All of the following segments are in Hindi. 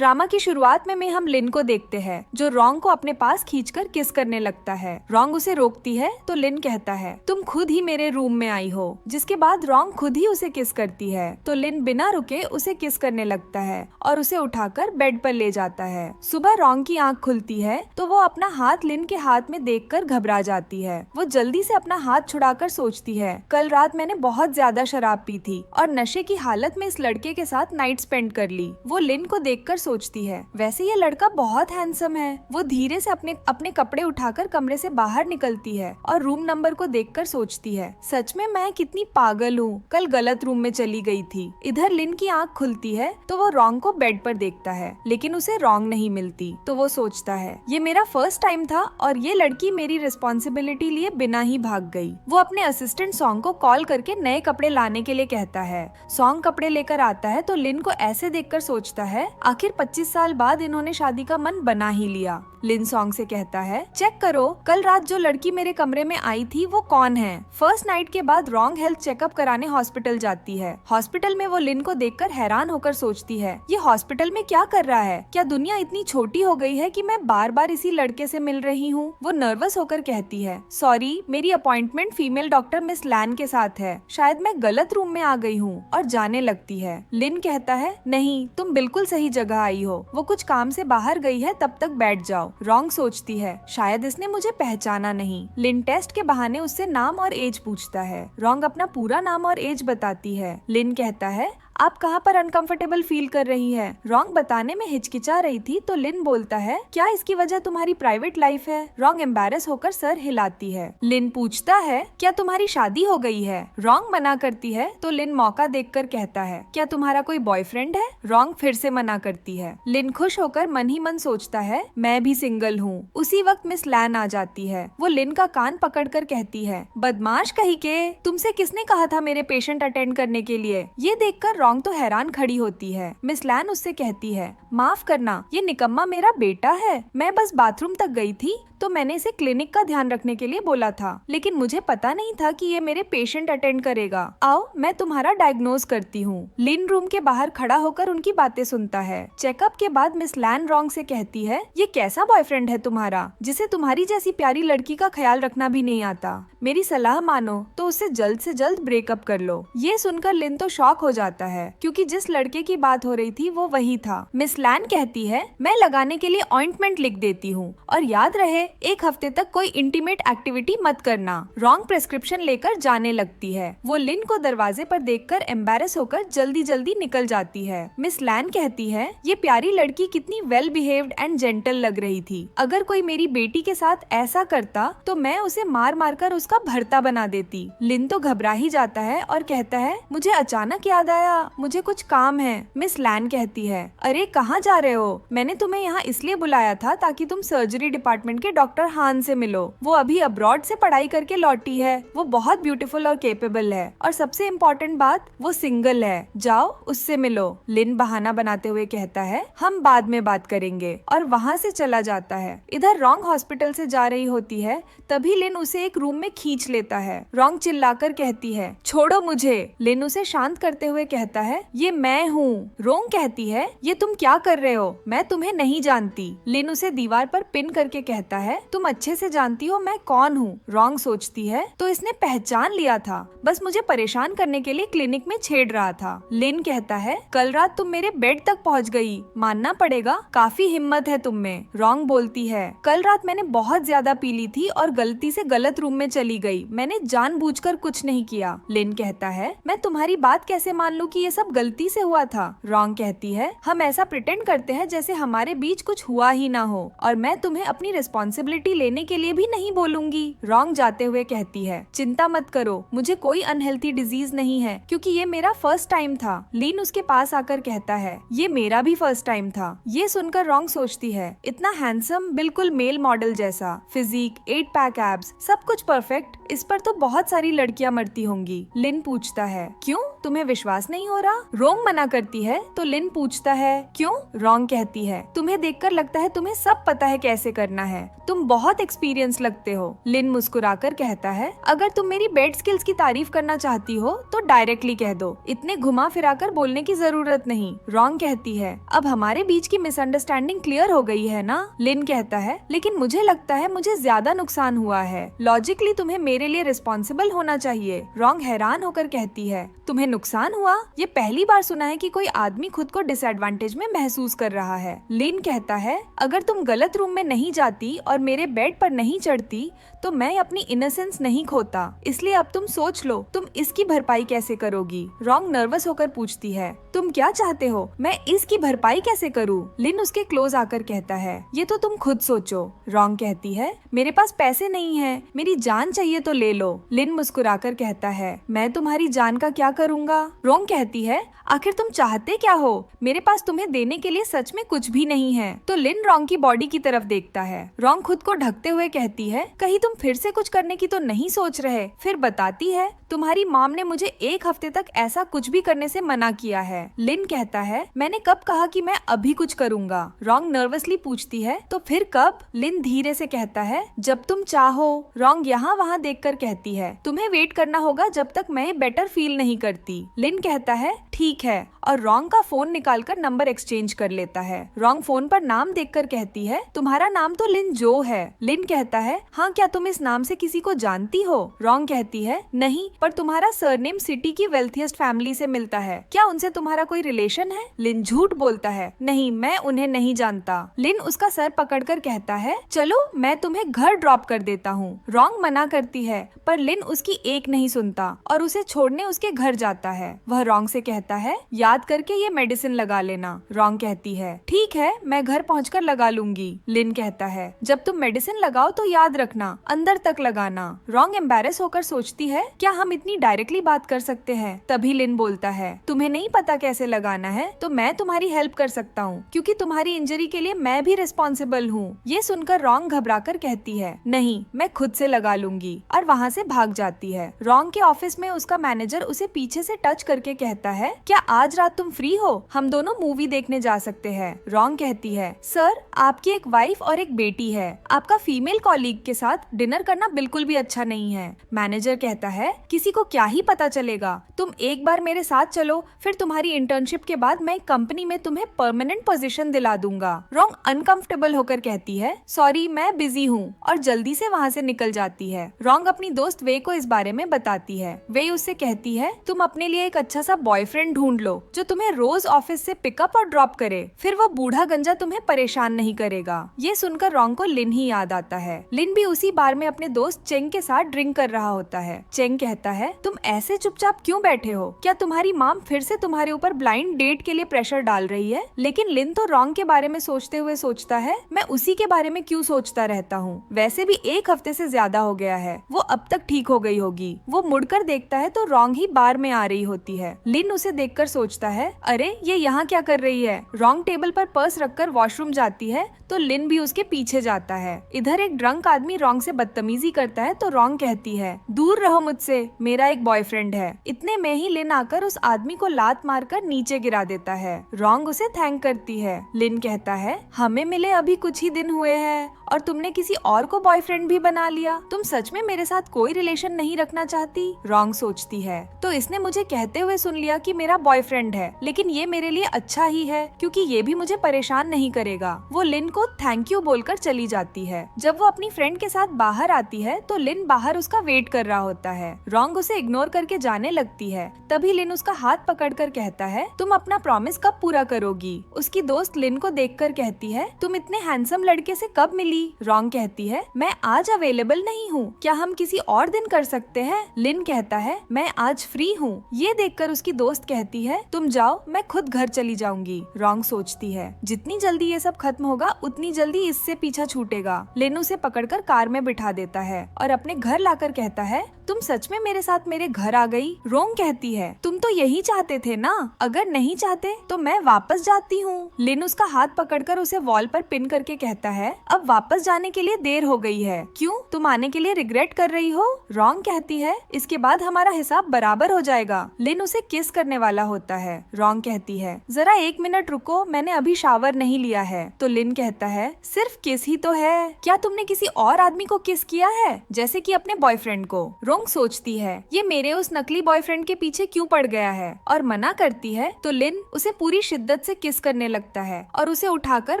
ड्रामा की शुरुआत में हम लिन को देखते हैं जो रॉन्ग को अपने पास खींचकर किस करने लगता है। रॉन्ग उसे रोकती है तो लिन कहता है तुम खुद ही मेरे रूम में आई हो, जिसके बाद रॉन्ग खुद ही उसे किस करती है तो लिन बिना रुके उसे किस करने लगता है और उसे उठाकर बेड पर ले जाता है। सुबह रॉन्ग की आंख खुलती है तो वो अपना हाथ लिन के हाथ में देखकर घबरा जाती है। वो जल्दी से अपना हाथ छुड़ाकर सोचती है कल रात मैंने बहुत ज्यादा शराब पी थी और नशे की हालत में इस लड़के के साथ नाइट स्पेंड कर ली। वो लिन को देखकर सोचती है वैसे ये लड़का बहुत हैंडसम है। वो धीरे से अपने कपड़े उठाकर कमरे से बाहर निकलती है और रूम नंबर को देखकर सोचती है सच में मैं कितनी पागल हूँ, कल गलत रूम में चली गई थी। इधर लिन की आंख खुलती है तो वो रॉन्ग को बेड पर देखता है लेकिन उसे रॉन्ग नहीं मिलती तो वो सोचता है ये मेरा फर्स्ट टाइम था और ये लड़की मेरी रिस्पॉन्सिबिलिटी लिए बिना ही भाग गई। वो अपने असिस्टेंट सॉन्ग को कॉल करके नए कपड़े लाने के लिए कहता है। सॉन्ग कपड़े लेकर आता है तो लिन को ऐसे देखकर सोचता है आखिर 25 साल बाद इन्होंने शादी का मन बना ही लिया। लिन सॉन्ग से कहता है चेक करो कल रात जो लड़की मेरे कमरे में आई थी वो कौन है। फर्स्ट नाइट के बाद रॉन्ग हेल्थ चेकअप कराने हॉस्पिटल जाती है। हॉस्पिटल में वो लिन को देखकर हैरान होकर सोचती है ये हॉस्पिटल में क्या कर रहा है, क्या दुनिया इतनी छोटी हो गई है कि मैं बार बार इसी लड़के से मिल रही हूँ। वो नर्वस होकर कहती है सॉरी मेरी अपॉइंटमेंट फीमेल डॉक्टर मिस लैन के साथ है, शायद मैं गलत रूम में आ गई हूँ और जाने लगती है। लिन कहता है नहीं तुम बिल्कुल सही जगह आई हो, वो कुछ काम से बाहर गई है तब तक बैठ जाओ। रॉन्ग सोचती है शायद इसने मुझे पहचाना नहीं। लिन टेस्ट के बहाने उससे नाम और एज पूछता है। रॉन्ग अपना पूरा नाम और एज बताती है। लिन कहता है आप कहाँ पर अनकंफर्टेबल फील कर रही है। रॉन्ग बताने में हिचकिचा रही थी तो लिन बोलता है क्या इसकी वजह तुम्हारी प्राइवेट लाइफ है। रॉन्ग एम्बैरेस होकर सर हिलाती है। लिन पूछता है क्या तुम्हारी शादी हो गई है। रॉन्ग मना करती है तो लिन मौका देखकर कहता है क्या तुम्हारा कोई बॉयफ्रेंड है। रॉन्ग फिर से मना करती है। लिन खुश होकर मन ही मन सोचता है मैं भी सिंगल हूँ। उसी वक्त मिस लैन आ जाती है। वो लिन का कान पकड़कर कहती है बदमाश कहीं के, तुमसे किसने कहा था मेरे पेशेंट अटेंड करने के लिए। ये देखकर रॉन्ग तो हैरान खड़ी होती है। मिस लैन उससे कहती है माफ करना ये निकम्मा मेरा बेटा है, मैं बस बाथरूम तक गई थी तो मैंने इसे क्लिनिक का ध्यान रखने के लिए बोला था लेकिन मुझे पता नहीं था कि ये मेरे पेशेंट अटेंड करेगा। आओ मैं तुम्हारा डायग्नोज करती हूँ। लिन रूम के बाहर खड़ा होकर उनकी बातें सुनता है। चेकअप के बाद मिस लैन रॉन्ग से कहती है ये कैसा बॉयफ्रेंड है तुम्हारा जिसे तुम्हारी जैसी प्यारी लड़की का ख्याल रखना भी नहीं आता। मेरी सलाह मानो तो उससे जल्द से जल्द ब्रेकअप कर लो। ये सुनकर लिन तो शॉक हो जाता है क्योंकि जिस लड़के की बात हो रही थी वो वही था। मिस लैन कहती है मैं लगाने के लिए ऑइंटमेंट लिख देती हूँ और याद रहे एक हफ्ते तक कोई इंटीमेट एक्टिविटी मत करना। रॉन्ग प्रेस्क्रिप्शन लेकर जाने लगती है। वो लिन को दरवाजे पर देखकर एम्बैरेस होकर जल्दी जल्दी निकल जाती है। मिस लैन कहती है ये प्यारी लड़की कितनी वेल बिहेव्ड एंड जेंटल लग रही थी, अगर कोई मेरी बेटी के साथ ऐसा करता तो मैं उसे मार मार कर उसका भरता बना देती। लिन तो घबरा ही जाता है और कहता है मुझे अचानक याद आया मुझे कुछ काम है। मिस लैन कहती है अरे कहाँ जा रहे हो, मैंने तुम्हें यहाँ इसलिए बुलाया था ताकि तुम सर्जरी डिपार्टमेंट के डॉक्टर हान से मिलो। वो अभी अब्रॉड से पढ़ाई करके लौटी है, वो बहुत ब्यूटीफुल और केपेबल है और सबसे इम्पोर्टेंट बात वो सिंगल है, जाओ उससे मिलो। लिन बहाना बनाते हुए कहता है हम बाद में बात करेंगे और वहाँ से चला जाता है। इधर रॉन्ग हॉस्पिटल से जा रही होती है तभी लिन उसे एक रूम में खींच लेता है। रॉन्ग चिल्लाकर कहती है छोड़ो मुझे। लिन उसे शांत करते हुए कहता है ये मैं हूँ। रॉन्ग कहती है ये तुम क्या कर रहे हो, मैं तुम्हें नहीं जानती। लिन उसे दीवार पर पिन करके कहता है तुम अच्छे से जानती हो मैं कौन हूँ। रॉन्ग सोचती है तो इसने पहचान लिया था, बस मुझे परेशान करने के लिए क्लिनिक में छेड़ रहा था। लिन कहता है कल रात तुम मेरे बेड तक पहुँच गई, मानना पड़ेगा काफी हिम्मत है तुम में। रॉन्ग बोलती है कल रात मैंने बहुत ज्यादा पी ली थी और गलती से गलत रूम में चली गई, मैंने जानबूझकर कुछ नहीं किया। लिन कहता है मैं तुम्हारी बात कैसे मान लूं कि ये सब गलती से हुआ था। रॉन्ग कहती है हम ऐसा प्रिटेंड करते हैं जैसे हमारे बीच कुछ हुआ ही ना हो और मैं तुम्हें अपनी रिस्पॉन्सिबिलिटी लेने के लिए भी नहीं बोलूंगी। रॉन्ग जाते हुए कहती है चिंता मत करो, मुझे कोई अनहेल्थी डिजीज नहीं है क्योंकि ये मेरा फर्स्ट टाइम था। लिन उसके पास आकर कहता है ये मेरा भी फर्स्ट टाइम था। ये सुनकर रॉन्ग सोचती है इतना हैंडसम, बिल्कुल मेल मॉडल जैसा, फिजिक, 8 पैक एब्स, सब कुछ परफेक्ट, इस पर तो बहुत सारी लड़कियां मरती होंगी। लिन पूछता है, क्यों, तुम्हें विश्वास नहीं हो रहा? रोंग मना करती है तो लिन पूछता है, क्यों? रोंग कहती है, तुम्हें देखकर लगता है तुम्हें सब पता है कैसे करना है, तुम बहुत एक्सपीरियंस लगते हो। लिन मुस्कुराकर कहता है, अगर तुम मेरी बेड स्किल्स की तारीफ करना चाहती हो तो डायरेक्टली कह दो, इतने घुमा फिराकर बोलने की जरूरत नहीं। रोंग कहती है, अब हमारे बीच की मिसअंडरस्टैंडिंग क्लियर हो गई है ना? लिन कहता है, लेकिन मुझे लगता है मुझे ज्यादा नुकसान हुआ है, लॉजिकली तुम्हें मेरे लिए रिस्पॉन्सिबल होना चाहिए। रोंग हैरान होकर कहती है, तुम्हें नुकसान हुआ? ये पहली बार सुना है कि कोई आदमी खुद को डिसएडवांटेज में महसूस कर रहा है। लिन कहता है, अगर तुम गलत रूम में नहीं जाती और मेरे बेड पर नहीं चढ़ती तो मैं अपनी इनोसेंस नहीं खोता, इसलिए अब तुम सोच लो तुम इसकी भरपाई कैसे करोगी। रोंग नर्वस होकर पूछती है, तुम क्या चाहते हो, मैं इसकी भरपाई कैसे करूँ? लिन उसके क्लोज आकर कहता है, ये तो तुम खुद सोचो। रोंग कहती है, मेरे पास पैसे नहीं है, मेरी जान चाहिए तो ले लो। लिन मुस्कुराकर कहता है, मैं तुम्हारी जान का क्या करूँगा? रोंग कहती है, आखिर तुम चाहते क्या हो? मेरे पास तुम्हें देने के लिए सच में कुछ भी नहीं है। तो लिन रोंग की बॉडी की तरफ देखता है। रोंग खुद को ढकते हुए कहती है, कहीं तुम फिर से कुछ करने की तो नहीं सोच रहे? फिर बताती है, तुम्हारी मॉम ने मुझे 1 हफ्ते तक ऐसा कुछ भी करने से मना किया है। लिन कहता है, मैंने कब कहा कि मैं अभी कुछ करूँगा? रोंग नर्वसली पूछती है, तो फिर कब? लिन धीरे से कहता है, जब तुम चाहो। रोंग यहाँ वहाँ देखकर कहती है, तुम्हें वेट करना होगा जब तक मैं बेटर फील नहीं करती। लिन कहता है, ठीक है, और रोंग का फोन निकालकर नंबर एक्सचेंज कर लेता है। रोंग फोन पर नाम देखकर कहती है, तुम्हारा नाम तो लिन जो है। लिन कहता है, हाँ, क्या तुम इस नाम से किसी को जानती हो? रोंग कहती है, नहीं, पर तुम्हारा सरनेम सिटी की वेल्थिएस्ट फैमिली से मिलता है, क्या उनसे तुम्हारा कोई रिलेशन है? लिन झूठ बोलता है, नहीं, मैं उन्हें नहीं जानता। लिन उसका सर पकड़कर कहता है, चलो मैं तुम्हें घर ड्रॉप कर देता हूँ। रोंग मना करती है, पर लिन उसकी एक नहीं सुनता और उसे छोड़ने उसके घर जाता है। वह रोंग से कहता है, याद करके ये मेडिसिन लगा लेना। रोंग कहती है, ठीक है, मैं घर पहुंचकर लगा लूंगी। लिन कहता है, जब तुम मेडिसिन लगाओ तो याद रखना, अंदर तक लगाना। रोंग एम्बैरेस होकर सोचती है, क्या हम इतनी डायरेक्टली बात कर सकते हैं? तभी लिन बोलता है, तुम्हें नहीं पता कैसे लगाना है तो मैं तुम्हारी हेल्प कर सकता हूँ, क्योंकि तुम्हारी इंजरी के लिए मैं भी रिस्पॉन्सिबल हूँ। ये सुनकर रोंग घबराकर कहती है, नहीं, मैं खुद से लगा लूंगी, और वहाँ से भाग जाती है। रोंग के ऑफिस में उसका मैनेजर उसे पीछे से टच करके कहता है, क्या आज रात तुम फ्री हो? हम दोनों मूवी देखने जा सकते हैं। रोंग कहती है, सर, आपकी एक वाइफ और एक बेटी है, आपका फीमेल कॉलीग के साथ डिनर करना बिल्कुल भी अच्छा नहीं है। मैनेजर कहता है, किसी को क्या ही पता चलेगा, तुम एक बार मेरे साथ चलो, फिर तुम्हारी इंटर्नशिप के बाद मैं कंपनी में तुम्हें परमानेंट पोजीशन दिला दूंगा। रोंग अनकंफर्टेबल होकर कहती है, सॉरी, मैं बिजी हूँ, और जल्दी से वहाँ से निकल जाती है। रोंग अपनी दोस्त वे को इस बारे में बताती है। वे उससे कहती है, तुम अपने लिए एक अच्छा सा बॉयफ्रेंड ढूंढ लो जो तुम्हें रोज ऑफिस से पिकअप और ड्रॉप करे, फिर वो बूढ़ा गंजा तुम्हें परेशान नहीं करेगा। ये सुनकर रोंग को लिन ही याद आता है। लिन भी उसी बार में अपने दोस्त चेंग के साथ ड्रिंक कर रहा होता है। चेंग कहता है, तुम ऐसे चुपचाप क्यों बैठे हो? क्या तुम्हारी मॉम फिर से तुम्हारे ऊपर ब्लाइंड डेट के लिए प्रेशर डाल रही है? लेकिन लिन तो रोंग के बारे में सोचते हुए सोचता है, मैं उसी के बारे में क्यों सोचता रहता हूँ, वैसे भी 1 हफ्ते से ज्यादा हो गया है, वो अब तक ठीक हो गई होगी। वो मुड़कर देखता है तो रोंग ही बार में आ रही होती है। लिन उसे देखकर सोचता है, अरे ये यहाँ क्या कर रही है? रोंग टेबल पर पर्स रखकर वॉशरूम जाती है तो लिन भी उसके पीछे जाता है। इधर एक ड्रंक आदमी रोंग से बदतमीजी करता है तो रोंग कहती है, दूर रहो मुझसे, मेरा एक बॉयफ्रेंड है। इतने में ही लिन आकर उस आदमी को लात मारकर नीचे गिरा देता है। रोंग उसे थैंक करती है। लिन कहता है, हमें मिले अभी कुछ ही दिन हुए हैं और तुमने किसी और को बॉयफ्रेंड भी बना लिया, तुम सच में मेरे साथ कोई रिलेशन नहीं रखना चाहती? रोंग सोचती है, तो इसने मुझे कहते हुए सुन लिया कि मेरा बॉयफ्रेंड है, लेकिन ये मेरे लिए अच्छा ही है क्योंकि ये भी मुझे परेशान नहीं करेगा। वो लिन को थैंक यू बोलकर चली जाती है। जब वो अपनी फ्रेंड के साथ बाहर आती है तो लिन बाहर उसका वेट कर रहा होता है। रोंग उसे इग्नोर करके जाने लगती है। तभी लिन उसका हाथ पकड़कर कहता है, तुम अपना प्रॉमिस कब पूरा करोगी? उसकी दोस्त लिन को देखकर कहती है, तुम इतने हैंडसम लड़के से कब मिली? रोंग कहती है, मैं आज अवेलेबल नहीं हूँ, क्या हम किसी और दिन कर सकते हैं? लिन कहता है, मैं आज फ्री हूँ। ये देखकर उसकी दोस्त कहती है, तुम जाओ, मैं खुद घर चली जाऊंगी। रोंग सोचती है, जितनी जल्दी ये सब खत्म होगा उतनी जल्दी इससे पीछा छूटेगा। लिन उसे पकड़कर कार में बिठा देता है और अपने घर लाकर कहता है, तुम सच में मेरे साथ मेरे घर आ गई? रोंग कहती है, तुम तो यही चाहते थे ना, अगर नहीं चाहते तो मैं वापस जाती हूँ। लिन उसका हाथ पकड़कर उसे वॉल पर पिन करके कहता है, अब वापस जाने के लिए देर हो गई है। क्यों, तुम आने के लिए रिग्रेट कर रही हो? रोंग कहती है, इसके बाद हमारा हिसाब बराबर हो जाएगा। लिन उसे किस करने वाला होता है। रोंग कहती है, जरा 1 मिनट रुको, मैंने अभी शावर नहीं लिया है। तो लिन कहता है, सिर्फ किस ही तो है, क्या तुमने किसी और आदमी को किस किया है, जैसे कि अपने बॉयफ्रेंड को? रोंग सोचती है, ये मेरे उस नकली बॉयफ्रेंड के पीछे क्यों पड़ गया है, और मना करती है। तो लिन उसे पूरी शिद्दत से किस करने लगता है और उसे उठाकर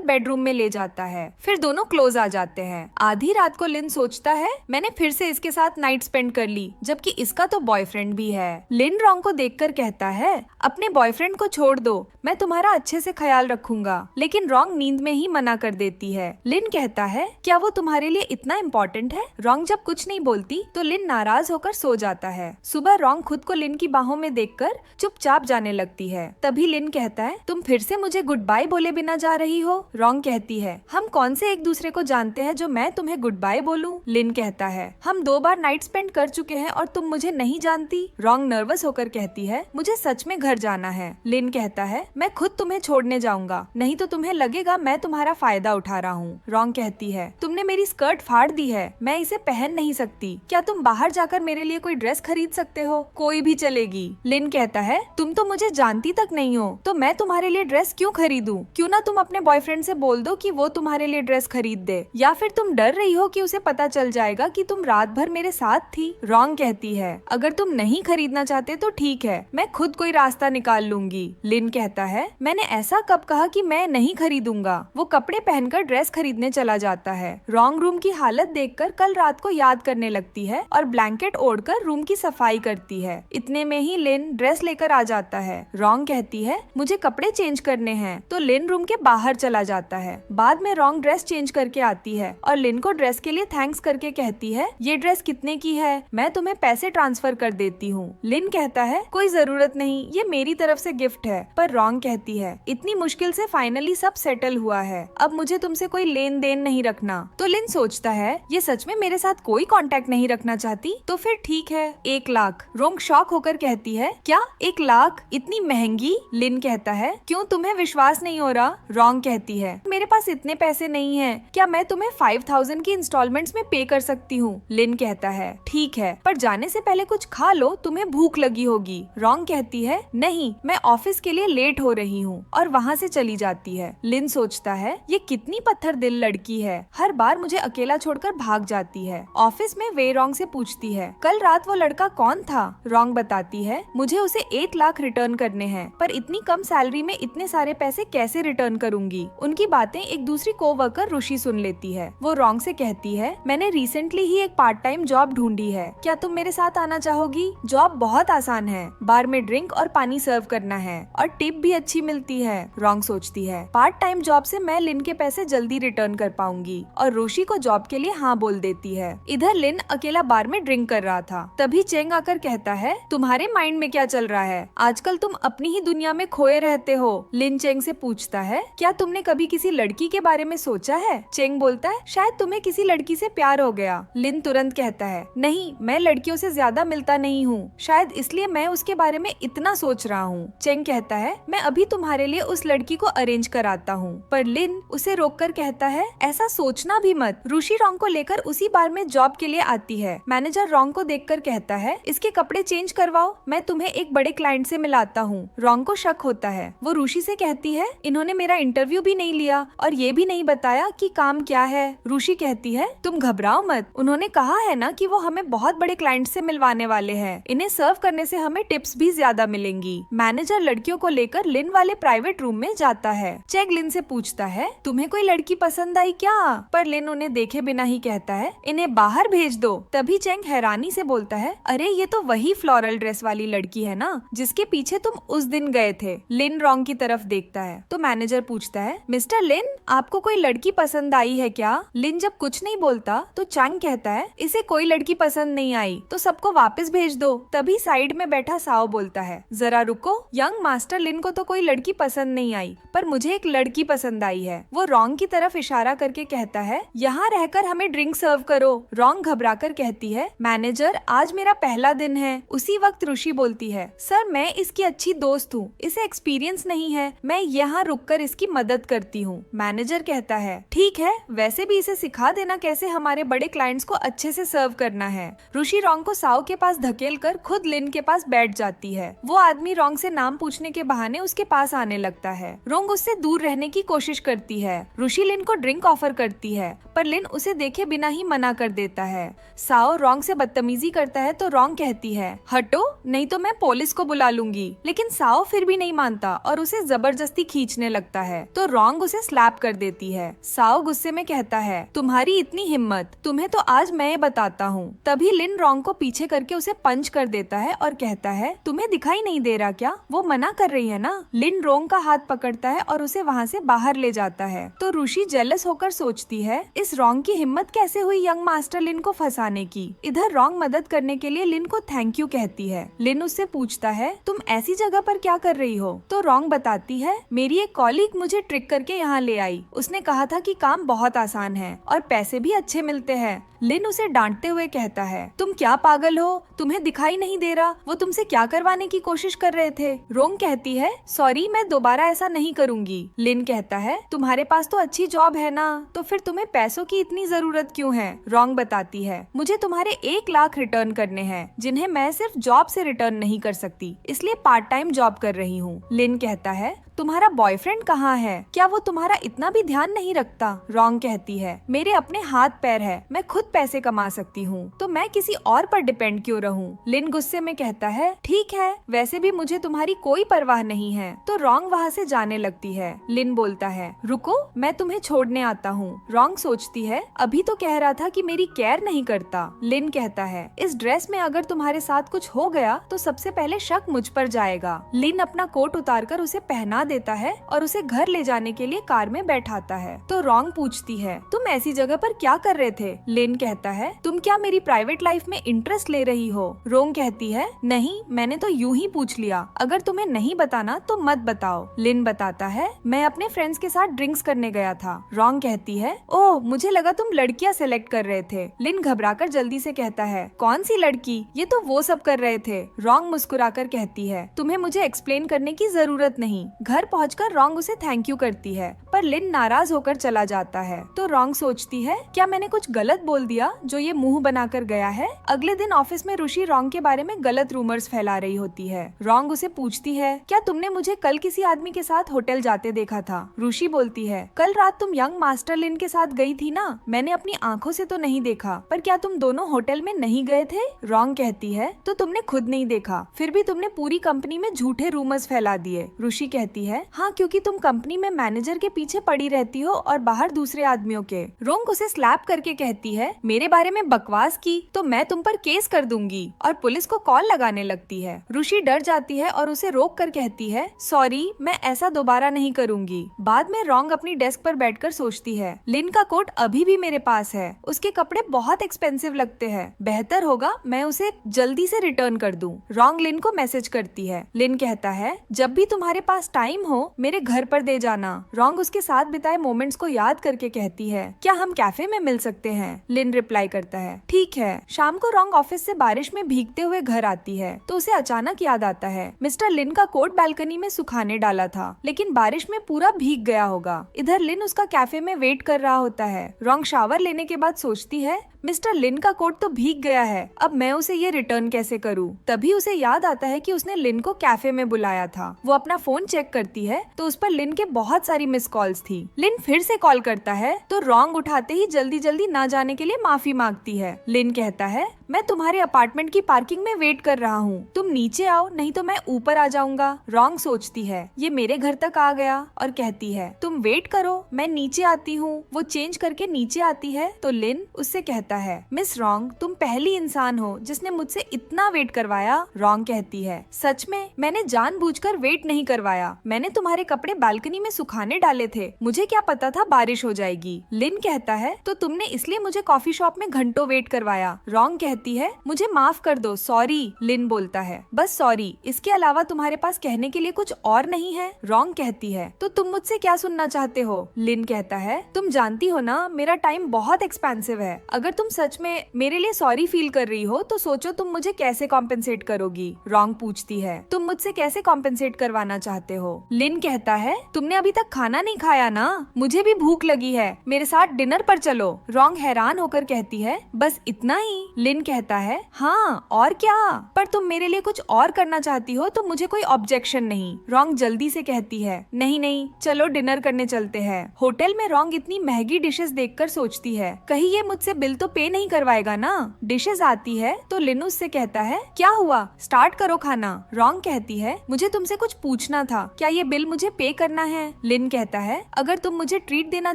बेडरूम में ले जाता है। फिर दोनों क्लोज आ जाते हैं। आधी रात को लिन सोचता है, मैंने फिर से इसके साथ नाइट स्पेंड कर ली, जबकि इसका तो बॉयफ्रेंड भी है। लिन रोंग को देखकर कहता है, अपने बॉयफ्रेंड को छोड़ दो, मैं तुम्हारा अच्छे से ख्याल रखूंगा। लेकिन रोंग नींद में ही मना कर देती है। लिन कहता है, क्या वो तुम्हारे लिए इतना इम्पोर्टेंट है? रोंग जब कुछ नहीं बोलती तो लिन नाराज होकर सो जाता है। सुबह रोंग खुद को लिन की बाहों में देखकर चुपचाप जाने लगती है। तभी लिन कहता है, तुम फिर से मुझे गुड बाय बोले बिना जा रही हो? रोंग कहती है, हम कौन से एक दूसरे को जानते हैं जो मैं तुम्हें गुड बाय बोलूं? लिन कहता है, हम 2 बार नाइट स्पेंड कर चुके हैं और तुम मुझे नहीं जानती। रोंग नर्वस होकर कहती है, मुझे सच में घर जाना है। लिन कहता है, मैं खुद तुम्हें छोड़ने जाऊंगा, नहीं तो तुम्हें लगेगा मैं तुम्हारा फायदा उठा रहा हूँ। रोंग कहती है, तुमने मेरी स्कर्ट फाड़ दी है, मैं इसे पहन नहीं सकती। क्या तुम बाहर जाकर मेरे लिए कोई ड्रेस खरीद सकते हो? कोई भी चलेगी। लिन कहता है, तुम तो मुझे जानती तक नहीं हो, तो मैं तुम्हारे लिए ड्रेस क्यों खरीदूं? क्यों ना तुम अपने बॉयफ्रेंड से बोल दो कि वो तुम्हारे लिए ड्रेस खरीद दे, या फिर तुम डर रही हो कि उसे पता चल जाएगा कि तुम रात भर मेरे साथ थी? रोंग कहती है, अगर तुम नहीं खरीदना चाहते तो ठीक है, मैं खुद कोई रास्ता निकाल लूंगी। लिन कहता है, मैंने ऐसा कब कहा कि मैं नहीं खरीदूंगा? वो कपड़े पहनकर ड्रेस खरीदने चला जाता है। रोंग रूम की हालत देखकर कल रात को याद करने लगती है और ब्लैंकेट ओढ़कर रूम की सफाई करती है। इतने में ही लिन ड्रेस लेकर आ जाता है। रोंग कहती है, मुझे कपड़े चेंज करने हैं, तो लिन रूम के बाहर चला जाता है। बाद में रोंग ड्रेस चेंज करके आती है और लिन को ड्रेस के लिए थैंक्स करके कहती है, ये ड्रेस कितने की है? मैं तुम्हें पैसे ट्रांसफर कर देती हूँ। लिन कहता है, कोई जरूरत नहीं, ये मेरी तरफ से गिफ्ट है। पर रोंग कहती है, इतनी मुश्किल से फाइनली सब सेटल हुआ है, अब मुझे तुमसे कोई लेन देन नहीं रखना। तो लिन सोचता है, ये सच में मेरे साथ कोई कांटेक्ट नहीं रखना चाहती, तो फिर ठीक है, 1 लाख। रोंग शॉक होकर कहती है, क्या 1 लाख? इतनी महंगी? लिन कहता है, क्यों तुम्हें विश्वास नहीं हो रहा? रोंग कहती है, मेरे पास इतने पैसे नहीं है, क्या मैं तुम्हें 5000 की इंस्टॉलमेंट्स में पे कर सकती हूँ? लिन कहता है, ठीक है, पर जाने से पहले कुछ खा लो, तुम्हें भूख लगी होगी। रोंग कहती है, नहीं, मैं ऑफिस के लिए लेट हो रही हूँ, और वहाँ से चली जाती है। लिन सोचता है, ये कितनी पत्थर दिल लड़की है, हर बार मुझे अकेला छोड़कर भाग जाती है। ऑफिस में वे रोंग से पूछती है, कल रात वो लड़का कौन था? रोंग बताती है, मुझे उसे 1 लाख रिटर्न करने हैं, पर इतनी कम सैलरी में इतने सारे पैसे कैसे रिटर्न करूंगी? उनकी बातें एक दूसरी कोवर्कर रुशि सुन लेती है। वो रोंग से कहती है, मैंने रिसेंटली ही एक पार्ट टाइम जॉब ढूंढी है, क्या तुम मेरे साथ आना चाहोगी? जॉब बहुत आसान है, बार में ड्रिंक और पानी सर्व करना है, और टिप भी अच्छी मिलती है। रोंग सोचती है, पार्ट टाइम जॉब से मैं लिन के पैसे जल्दी रिटर्न कर पाऊंगी, और रुशि को जॉब के लिए हाँ बोल देती है। इधर लिन अकेला बार में ड्रिंक कर रहा था। तभी चेंग आकर कहता है, तुम्हारे माइंड में क्या चल रहा है? आजकल तुम अपनी ही दुनिया में खोए रहते हो। लिन चेंग से पूछता है, क्या तुमने कभी किसी लड़की के बारे में सोचा है? चेंग बोलता है, शायद तुम्हें किसी लड़की से प्यार हो गया। लिन तुरंत कहता है, नहीं, मैं लड़कियों से ज्यादा मिलता नहीं हूँ, शायद इसलिए मैं उसके बारे में इतना सोच रहा हूँ। चेंग कहता है, मैं अभी तुम्हारे लिए उस लड़की को अरेंज कराता हूँ। पर लिन उसे रोककर कहता है, ऐसा सोचना भी मत। रुशि रोंग को लेकर उसी बार में जॉब के लिए आती है। मैनेजर रोंग को देखकर कहता है, इसके कपड़े चेंज करवाओ, मैं तुम्हें एक बड़े क्लाइंट से मिलाता हूँ। रोंग को शक होता है। वो रुशि से कहती है, इन्होंने मेरा इंटरव्यू भी नहीं लिया और ये भी नहीं बताया कि काम क्या है। रुशि कहती है, तुम घबराओ मत, उन्होंने कहा है ना कि वो हमें बहुत बड़े क्लाइंट से मिलवाने वाले हैं, इन्हें सर्व करने से हमें टिप्स भी ज्यादा मिलेंगी। मैनेजर लड़कियों को लेकर लिन वाले प्राइवेट रूम में जाता है। चेंग लिन से पूछता है, तुम्हें कोई लड़की पसंद आई क्या? पर लिन उन्हें देखे बिना ही कहता है, इन्हें बाहर भेज दो। तभी चेंग हैरानी से बोलता है, अरे ये तो वही फ्लोरल ड्रेस वाली लड़की है ना, जिसके पीछे तुम उस दिन गए थे। लिन रोंग की तरफ देखता है तो मैनेजर पूछता है, मिस्टर लिन, आपको कोई लड़की पसंद आई है क्या? लिन जब कुछ नहीं बोलता तो चैंग कहता है, इसे कोई लड़की पसंद नहीं आई तो सबको वापस भेज दो। तभी साइड में बैठा साओ बोलता है, जरा रुको, यंग मास्टर लिन को तो कोई लड़की पसंद नहीं आई, पर मुझे एक लड़की पसंद आई है। वो रोंग की तरफ इशारा करके कहता है, यहाँ रहकर हमें ड्रिंक सर्व करो। रोंग घबराकर कहती है, मैनेजर मैनेजर, आज मेरा पहला दिन है। उसी वक्त ऋषि बोलती है, सर मैं इसकी अच्छी दोस्त हूँ, इसे एक्सपीरियंस नहीं है, मैं यहाँ रुककर इसकी मदद करती हूँ। मैनेजर कहता है, ठीक है, वैसे भी इसे सिखा देना कैसे हमारे बड़े क्लाइंट्स को अच्छे से सर्व करना है। ऋषि रोंग को साओ के पास धकेल कर खुद लिन के पास बैठ जाती है। वो आदमी रोंग से नाम पूछने के बहाने उसके पास आने लगता है। रोंग उससे दूर रहने की कोशिश करती है। ऋषि लिन को ड्रिंक ऑफर करती है, पर लिन उसे देखे बिना ही मना कर देता है। साओ रोंग से बदतमीजी करता है तो रोंग कहती है, हटो नहीं तो मैं पुलिस को बुला लूंगी। लेकिन साओ फिर भी नहीं मानता और उसे जबरदस्ती खींचने लगता है तो रोंग उसे स्लैप कर देती है। साओ गुस्से में कहता है, तुम्हारी इतनी हिम्मत, तुम्हें तो आज मैं बताता हूँ। तभी लिन रोंग को पीछे करके उसे पंच कर देता है और कहता है, तुम्हें दिखाई नहीं दे रहा क्या, वो मना कर रही है ना। लिन रोंग का हाथ पकड़ता है और उसे वहाँ से बाहर ले जाता है। तो ऋषि जेलस होकर सोचती है, इस रोंग की हिम्मत कैसे हुई यंग मास्टर लिन को फंसाने की। इधर रोंग मदद करने के लिए लिन को थैंक यू कहती है। लिन उससे पूछता है, तुम ऐसी जगह पर क्या कर रही हो। तो रोंग बताती है, मेरी एक कॉलीग मुझे ट्रिक करके यहाँ ले आई। उसने कहा था कि काम बहुत आसान है और पैसे भी अच्छे मिलते हैं। लिन उसे डांटते हुए कहता है, तुम क्या पागल हो, तुम्हें दिखाई नहीं दे रहा वो तुमसे क्या करवाने की कोशिश कर रहे थे। रोंग कहती है, सॉरी मैं दोबारा ऐसा नहीं करूंगी। लिन कहता है, तुम्हारे पास तो अच्छी जॉब है ना, तो फिर तुम्हें पैसों की इतनी जरूरत क्यों है। रोंग बताती है, मुझे तुम्हारे 1 लाख रिटर्न करने हैं, जिन्हें मैं सिर्फ जॉब से रिटर्न नहीं कर सकती, इसलिए पार्ट टाइम जॉब कर रही हूँ। लिन कहता है, तुम्हारा बॉयफ्रेंड कहाँ है, क्या वो तुम्हारा इतना भी ध्यान नहीं रखता। रोंग कहती है, मेरे अपने हाथ पैर है, मैं खुद पैसे कमा सकती हूँ, तो मैं किसी और पर डिपेंड क्यों रहूँ। लिन गुस्से में कहता है, ठीक है, वैसे भी मुझे तुम्हारी कोई परवाह नहीं है। तो रोंग वहाँ से जाने लगती है। लिन बोलता है, रुको मैं तुम्हें छोड़ने आता हूँ। रोंग सोचती है, अभी तो कह रहा था कि मेरी केयर नहीं करता। लिन कहता है, इस ड्रेस में अगर तुम्हारे साथ कुछ हो गया तो सबसे पहले शक मुझ पर जाएगा। लिन अपना कोट उतारकर उसे पहना देता है और उसे घर ले जाने के लिए कार में बैठाता है। तो रोंग पूछती है, तुम ऐसी जगह पर क्या कर रहे थे। लिन कहता है, तुम क्या मेरी प्राइवेट लाइफ में इंटरेस्ट ले रही हो। रोंग कहती है, नहीं मैंने तो यूं ही पूछ लिया, अगर तुम्हें नहीं बताना तो मत बताओ। लिन बताता है, मैं अपने फ्रेंड्स के साथ ड्रिंक्स करने गया था। रोंग कहती है, ओह मुझे लगा तुम लड़कियां सेलेक्ट कर रहे थे। लिन घबराकर जल्दी से कहता है, कौन सी लड़की, ये तो वो सब कर रहे थे। रोंग मुस्कुराकर कहती है, तुम्हें मुझे एक्सप्लेन करने की जरूरत नहीं। घर पहुंचकर रोंग उसे थैंक यू करती है, पर लिन नाराज होकर चला जाता है। तो रोंग सोचती है, क्या मैंने कुछ गलत बोल दिया जो ये मुंह बनाकर गया है। अगले दिन ऑफिस में ऋषि रोंग के बारे में गलत रूमर्स फैला रही होती है। रोंग उसे पूछती है, क्या तुमने मुझे कल किसी आदमी के साथ होटल जाते देखा था। ऋषि बोलती है, कल रात तुम यंग मास्टर लिन के साथ गई थी ना, मैंने अपनी आंखों से तो नहीं देखा, पर क्या तुम दोनों होटल में नहीं गए थे। रोंग कहती है, तो तुमने खुद नहीं देखा, फिर भी तुमने पूरी कंपनी में झूठे रूमर्स फैला दिए। ऋषि कहती है, हाँ क्योंकि तुम कंपनी में मैनेजर के पीछे पड़ी रहती हो और बाहर दूसरे आदमियों के। रोंग उसे स्लैप करके कहती है, मेरे बारे में बकवास की तो मैं तुम पर केस कर दूंगी, और पुलिस को कॉल लगाने लगती है। ऋषि डर जाती है और उसे रोक कर कहती है, सॉरी मैं ऐसा दोबारा नहीं करूंगी। बाद में रोंग अपनी डेस्क पर बैठकर सोचती है, लिन का कोट अभी भी मेरे पास है, उसके कपड़े बहुत एक्सपेंसिव लगते हैं, बेहतर होगा मैं उसे जल्दी से रिटर्न कर दूं। रोंग लिन को मैसेज करती है। लिन कहता है, जब भी तुम्हारे पास टाइम हो मेरे घर पर दे जाना। रोंग उसके साथ बिताए मोमेंट्स को याद करके कहती है, क्या हम कैफे में मिल सकते हैं। लिन रिप्लाई करता है, ठीक है। शाम को रोंग ऑफिस से बारिश में भीगते हुए घर आती है तो उसे अचानक याद आता है, मिस्टर लिन का कोट बालकनी में सुखाने डाला था, लेकिन बारिश में पूरा भीग गया होगा। इधर लिन उसका कैफे में वेट कर रहा होता है। रोंग शावर लेने के बाद सोचती है, मिस्टर लिन का कोट तो भीग गया है, अब मैं उसे ये रिटर्न कैसे करूं। तभी उसे याद आता है कि उसने लिन को कैफे में बुलाया था। वो अपना फोन चेक करती है तो उस पर लिन के बहुत सारी मिस कॉल्स थी। लिन फिर से कॉल करता है तो रोंग उठाते ही जल्दी जल्दी ना जाने के लिए माफी मांगती है। लिन कहता है, मैं तुम्हारे अपार्टमेंट की पार्किंग में वेट कर रहा हूँ, तुम नीचे आओ नहीं तो मैं ऊपर आ जाऊंगा। रोंग सोचती है, ये मेरे घर तक आ गया, और कहती है, तुम वेट करो मैं नीचे आती हूँ। वो चेंज करके नीचे आती है तो लिन उससे कहता है, मिस रोंग तुम पहली इंसान हो जिसने मुझसे इतना वेट करवाया। रोंग कहती है, सच में मैंने जानबूझकर वेट नहीं करवाया, मैंने तुम्हारे कपड़े बालकनी में सुखाने डाले थे, मुझे क्या पता था बारिश हो जाएगी। लिन कहता है, तो तुमने इसलिए मुझे कॉफी शॉप में घंटों वेट करवाया। रोंग कहती है, मुझे माफ कर दो, सॉरी। लिन बोलता है, बस सॉरी, इसके अलावा तुम्हारे पास कहने के लिए कुछ और नहीं है। रोंग कहती है, तो तुम मुझसे क्या सुनना चाहते हो। लिन कहता है, तुम जानती हो ना मेरा टाइम बहुत एक्सपेंसिव है, अगर तुम सच में मेरे लिए सॉरी फील कर रही हो तो सोचो तुम मुझे कैसे कॉम्पेंसेट करोगी। रॉन्ग पूछती है, तुम मुझसे कैसे कॉम्पेंसेट करवाना चाहते हो। लिन कहता है, तुमने अभी तक खाना नहीं खाया ना, मुझे भी भूख लगी है, मेरे साथ डिनर पर चलो। रॉन्ग हैरान होकर कहती है, बस इतना ही। लिन कहता है, हाँ और क्या, पर तुम मेरे लिए कुछ और करना चाहती हो तो मुझे कोई ऑब्जेक्शन नहीं। रॉन्ग जल्दी से कहती है, नहीं नहीं चलो डिनर करने चलते हैं। होटल में रॉन्ग इतनी महंगी डिशेस देखकर सोचती है, कहीं ये मुझसे बिल तो पे नहीं करवाएगा ना। डिशेस आती है तो लिन उससे कहता है, क्या हुआ, स्टार्ट करो खाना। रॉन्ग कहती है, मुझे तुमसे कुछ पूछना था, क्या ये बिल मुझे पे करना है। लिन कहता है, अगर तुम मुझे ट्रीट देना